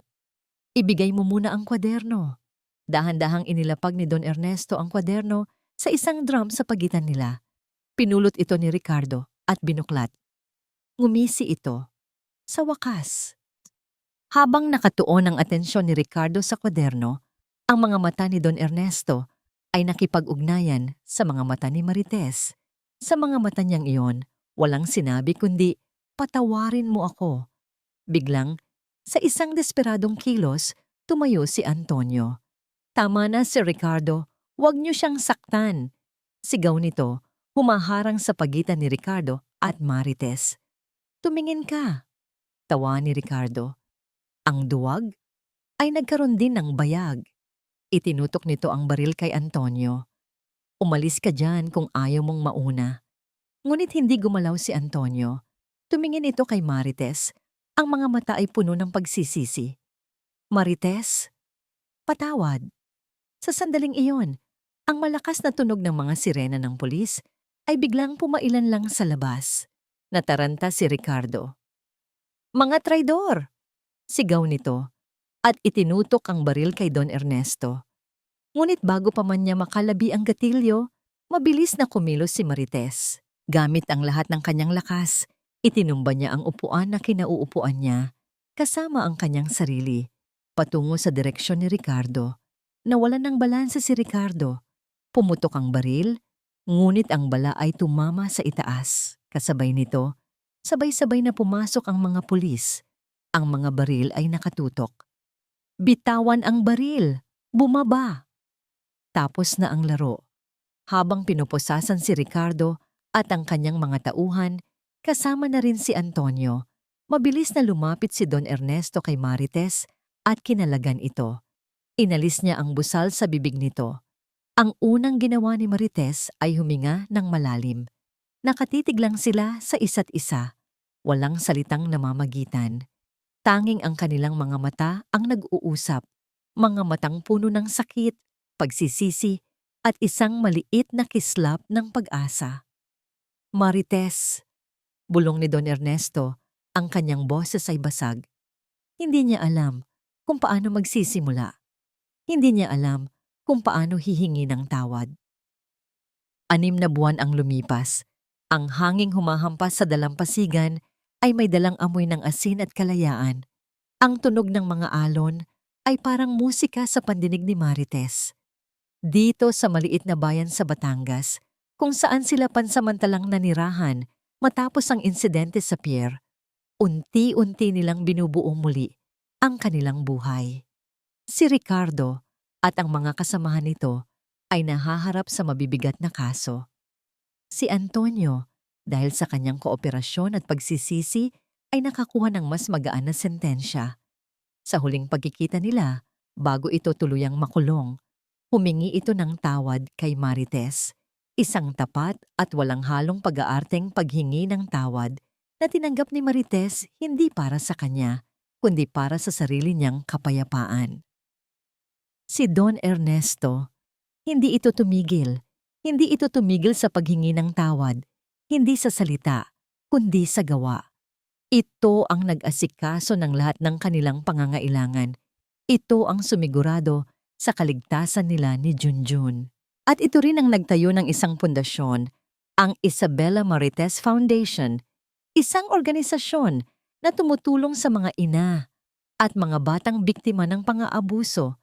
Ibigay mo muna ang kwaderno. Dahan-dahang inilapag ni Don Ernesto ang kwaderno sa isang drum sa pagitan nila. Pinulot ito ni Ricardo at binuklat. Ngumisi ito. Sa wakas. Habang nakatuon ang atensyon ni Ricardo sa kwaderno, ang mga mata ni Don Ernesto ay nakipag-ugnayan sa mga mata ni Marites. Sa mga mata niyang iyon, walang sinabi kundi, patawarin mo ako. Biglang, sa isang desperadong kilos, tumayo si Antonio. Tama na si Ricardo, huwag niyo siyang saktan. Sigaw nito, humaharang sa pagitan ni Ricardo at Marites. Tumingin ka. Tawa ni Ricardo. Ang duwag ay nagkaroon din ng bayag. Itinutok nito ang baril kay Antonio. Umalis ka dyan kung ayaw mong mauna. Ngunit hindi gumalaw si Antonio. Tumingin ito kay Marites. Ang mga mata ay puno ng pagsisisi. Marites, patawad. Sa sandaling iyon, ang malakas na tunog ng mga sirena ng pulis ay biglang pumailan lang sa labas. Nataranta si Ricardo. Mga traidor! Sigaw nito at itinutok ang baril kay Don Ernesto. Ngunit bago pa man niya makalabi ang gatilyo, mabilis na kumilos si Marites. Gamit ang lahat ng kanyang lakas, itinumba niya ang upuan na kinauupuan niya, kasama ang kanyang sarili, patungo sa direksyon ni Ricardo. Nawalan ng balanse si Ricardo. Pumutok ang baril, ngunit ang bala ay tumama sa itaas. Kasabay nito, sabay-sabay na pumasok ang mga pulis. Ang mga baril ay nakatutok. Bitawan ang baril! Bumaba! Tapos na ang laro. Habang pinupusasan si Ricardo at ang kanyang mga tauhan, kasama na rin si Antonio, mabilis na lumapit si Don Ernesto kay Marites at kinalagan ito. Inalis niya ang busal sa bibig nito. Ang unang ginawa ni Marites ay huminga ng malalim. Nakatitig lang sila sa isa't isa. Walang salitang namamagitan. Tanging ang kanilang mga mata ang nag-uusap. mga matang puno ng sakit, pagsisisi, at isang maliit na kislap ng pag-asa. Marites, bulong ni Don Ernesto, ang kanyang boses ay basag. Hindi niya alam kung paano magsisimula. Hindi niya alam kung paano hihingi ng tawad. 6 na buwan ang lumipas. Ang hanging humahampas sa dalampasigan ay may dalang amoy ng asin at kalayaan. Ang tunog ng mga alon ay parang musika sa pandinig ni Marites. Dito sa maliit na bayan sa Batangas, kung saan sila pansamantalang nanirahan matapos ang insidente sa pier, unti-unti nilang binubuo muli ang kanilang buhay. Si Ricardo at ang mga kasamahan nito ay nahaharap sa mabibigat na kaso. Si Antonio, dahil sa kanyang kooperasyon at pagsisisi, ay nakakuha ng mas magaan na sentensya. Sa huling pagkikita nila, bago ito tuluyang makulong, humingi ito ng tawad kay Marites, isang tapat at walang halong pag-aarteng paghingi ng tawad na tinanggap ni Marites hindi para sa kanya, kundi para sa sarili niyang kapayapaan. Si Don Ernesto, hindi ito tumigil. Hindi ito tumigil sa paghingi ng tawad, hindi sa salita, kundi sa gawa. Ito ang nag-asikaso ng lahat ng kanilang pangangailangan. Ito ang sumigurado sa kaligtasan nila ni Junjun. At ito rin ang nagtayo ng isang pundasyon, ang Isabela Marites Foundation, isang organisasyon na tumutulong sa mga ina at mga batang biktima ng pang-aabuso,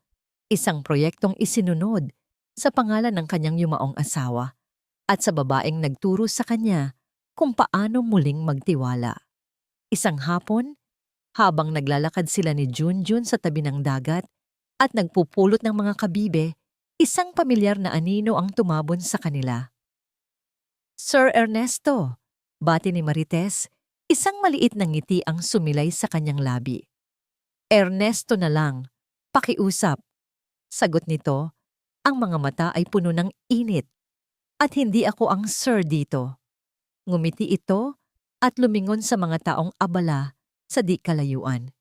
isang proyektong isinunod sa pangalan ng kanyang yumaong asawa at sa babaeng nagturo sa kanya kung paano muling magtiwala. Isang hapon, habang naglalakad sila ni Junjun sa tabi ng dagat at nagpupulot ng mga kabibe, isang pamilyar na anino ang tumabon sa kanila. Sir Ernesto, bati ni Marites, isang maliit na ngiti ang sumilay sa kanyang labi. Ernesto na lang, pakiusap. Sagot nito, ang mga mata ay puno ng init. At hindi ako ang sir dito. Ngumiti ito at lumingon sa mga taong abala sa di kalayuan.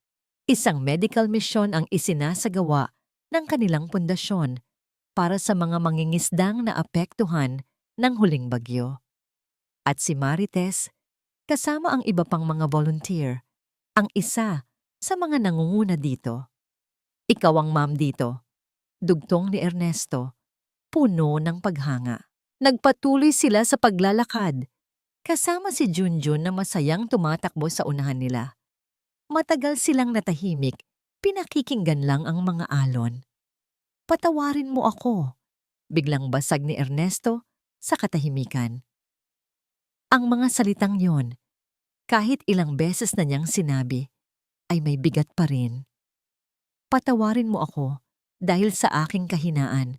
Isang medical mission ang isinasagawa ng kanilang pundasyon para sa mga mangingisdang naapektuhan ng huling bagyo. At si Marites, kasama ang iba pang mga volunteer, ang isa sa mga nangunguna dito. Ikaw ang ma'am dito, dugtong ni Ernesto, puno ng paghanga. Nagpatuloy sila sa paglalakad, kasama si Junjun na masayang tumatakbo sa unahan nila. Matagal silang natahimik, pinakikinggan lang ang mga alon. Patawarin mo ako, biglang basag ni Ernesto sa katahimikan. Ang mga salitang yon, kahit ilang beses na niyang sinabi, ay may bigat pa rin. Patawarin mo ako dahil sa aking kahinaan.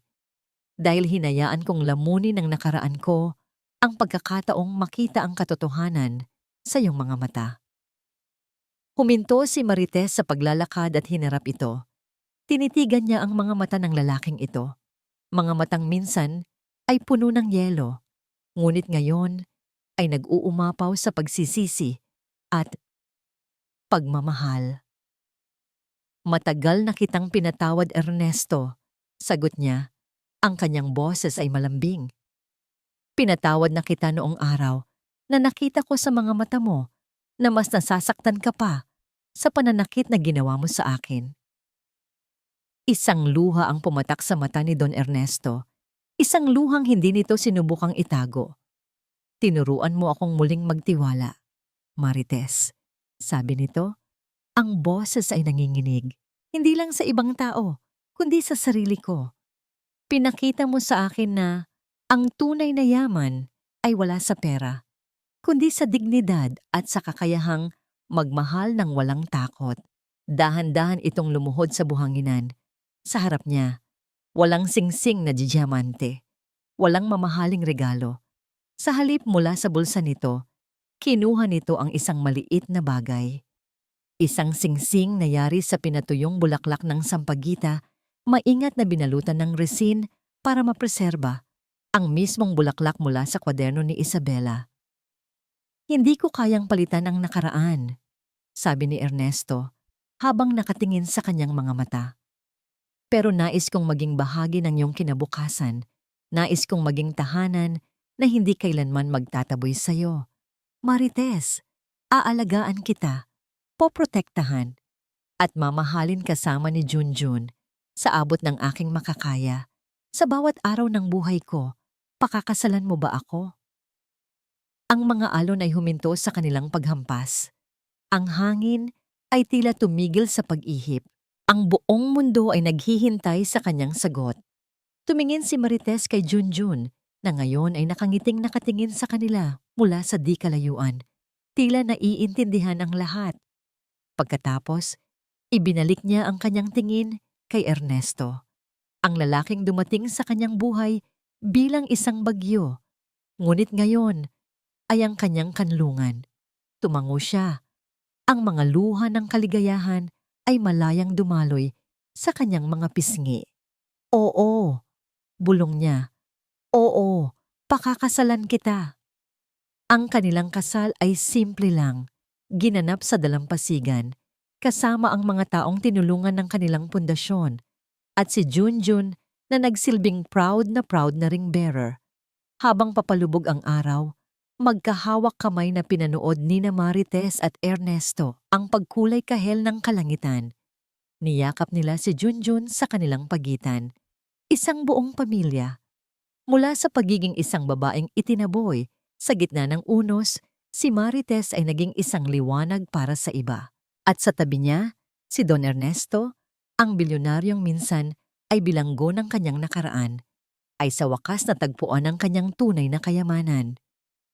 Dahil hinayaan kong lamunin ng nakaraan ko ang pagkakataong makita ang katotohanan sa iyong mga mata. Huminto si Marites sa paglalakad at hinarap ito. Tinitigan niya ang mga mata ng lalaking ito. Mga matang minsan ay puno ng yelo, ngunit ngayon ay nag-uumapaw sa pagsisisi at pagmamahal. Matagal na kitang pinatawad, Ernesto, sagot niya. Ang kanyang boses ay malambing. Pinatawad na kita noong araw na nakita ko sa mga mata mo na mas nasasaktan ka pa sa pananakit na ginawa mo sa akin. Isang luha ang pumatak sa mata ni Don Ernesto. Isang luhang hindi nito sinubukang itago. Tinuruan mo akong muling magtiwala, Marites. Sabi nito, ang boses ay nanginginig. Hindi lang sa ibang tao, kundi sa sarili ko. Pinakita mo sa akin na ang tunay na yaman ay wala sa pera, kundi sa dignidad at sa kakayahang magmahal ng walang takot. Dahan-dahan itong lumuhod sa buhanginan. Sa harap niya, walang singsing na diamante, walang mamahaling regalo. Sa halip mula sa bulsa nito, kinuha nito ang isang maliit na bagay. Isang singsing na yari sa pinatuyong bulaklak ng sampagita, maingat na binalutan ng resin para mapreserba ang mismong bulaklak mula sa kwaderno ni Isabela. Hindi ko kayang palitan ang nakaraan, sabi ni Ernesto habang nakatingin sa kanyang mga mata. Pero nais kong maging bahagi ng iyong kinabukasan. Nais kong maging tahanan na hindi kailanman magtataboy sa'yo. Marites, aalagaan kita, poprotektahan, at mamahalin kasama ni Junjun sa abot ng aking makakaya. Sa bawat araw ng buhay ko, pakakasalan mo ba ako? Ang mga alon ay huminto sa kanilang paghampas. Ang hangin ay tila tumigil sa pag-ihip. Ang buong mundo ay naghihintay sa kanyang sagot. Tumingin si Marites kay Junjun na ngayon ay nakangiting nakatingin sa kanila mula sa di kalayuan. Tila naiintindihan ang lahat. Pagkatapos, ibinalik niya ang kanyang tingin kay Ernesto, ang lalaking dumating sa kanyang buhay bilang isang bagyo. Ngunit ngayon ay ang kanyang kanlungan. Tumango siya. Ang mga luha ng kaligayahan ay malayang dumaloy sa kanyang mga pisngi. Oo, bulong niya. Oo, pakakasalan kita. Ang kanilang kasal ay simple lang, ginanap sa dalampasigan, kasama ang mga taong tinulungan ng kanilang pundasyon, at si Junjun na nagsilbing proud na ring bearer. Habang papalubog ang araw, magkahawak kamay na pinanood ni Marites at Ernesto ang pagkulay kahel ng kalangitan. Niyakap nila si Junjun sa kanilang pagitan. Isang buong pamilya. Mula sa pagiging isang babaeng itinaboy, sa gitna ng unos, si Marites ay naging isang liwanag para sa iba. At sa tabi niya, si Don Ernesto, ang bilyonaryong minsan ay bilanggo ng kanyang nakaraan, ay sa wakas natagpuan ang kanyang tunay na kayamanan.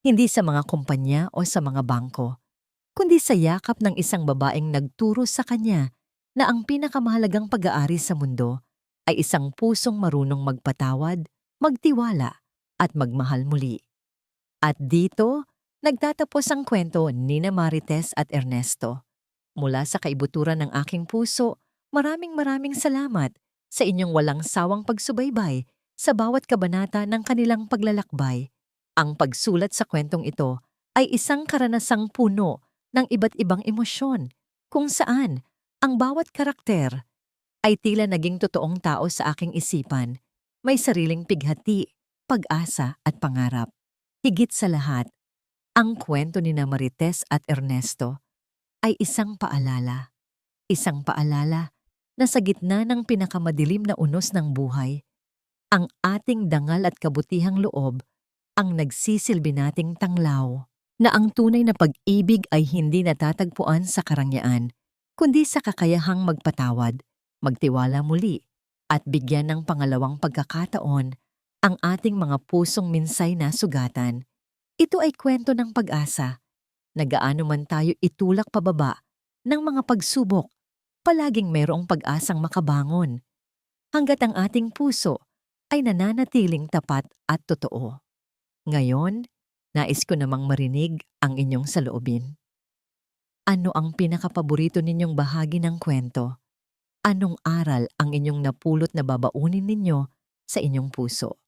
Hindi sa mga kumpanya o sa mga bangko, kundi sa yakap ng isang babaeng nagturo sa kanya na ang pinakamahalagang pag-aari sa mundo ay isang pusong marunong magpatawad, magtiwala, at magmahal muli. At dito, nagtatapos ang kwento ni Marites at Ernesto. Mula sa kaibuturan ng aking puso, maraming salamat sa inyong walang sawang pagsubaybay sa bawat kabanata ng kanilang paglalakbay. Ang pagsulat sa kwentong ito ay isang karanasang puno ng iba't ibang emosyon, kung saan ang bawat karakter ay tila naging totoong tao sa aking isipan, may sariling pighati, pag-asa at pangarap. Higit sa lahat, ang kwento ni Marites at Ernesto ay isang paalala. Isang paalala na sa gitna ng pinakamadilim na unos ng buhay, ang ating dangal at kabutihang loob ang nagsisilbi nating tanglaw, na ang tunay na pag-ibig ay hindi natatagpuan sa karangyaan, kundi sa kakayahang magpatawad, magtiwala muli, at bigyan ng pangalawang pagkakataon ang ating mga pusong minsay na sugatan. Ito ay kwento ng pag-asa, na gaano man tayo itulak pababa ng mga pagsubok, palaging mayroong pag-asang makabangon, hanggat ang ating puso ay nananatiling tapat at totoo. Ngayon, nais ko namang marinig ang inyong saloobin. Ano ang pinakapaborito ninyong bahagi ng kwento? Anong aral ang inyong napulot na babaunin ninyo sa inyong puso?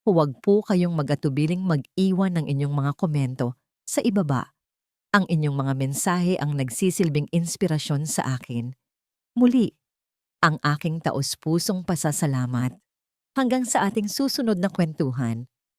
Huwag po kayong mag-atubiling mag-iwan ng inyong mga komento sa ibaba. Ang inyong mga mensahe ang nagsisilbing inspirasyon sa akin. Muli, ang aking taos-pusong pasasalamat. Hanggang sa ating susunod na kwentuhan.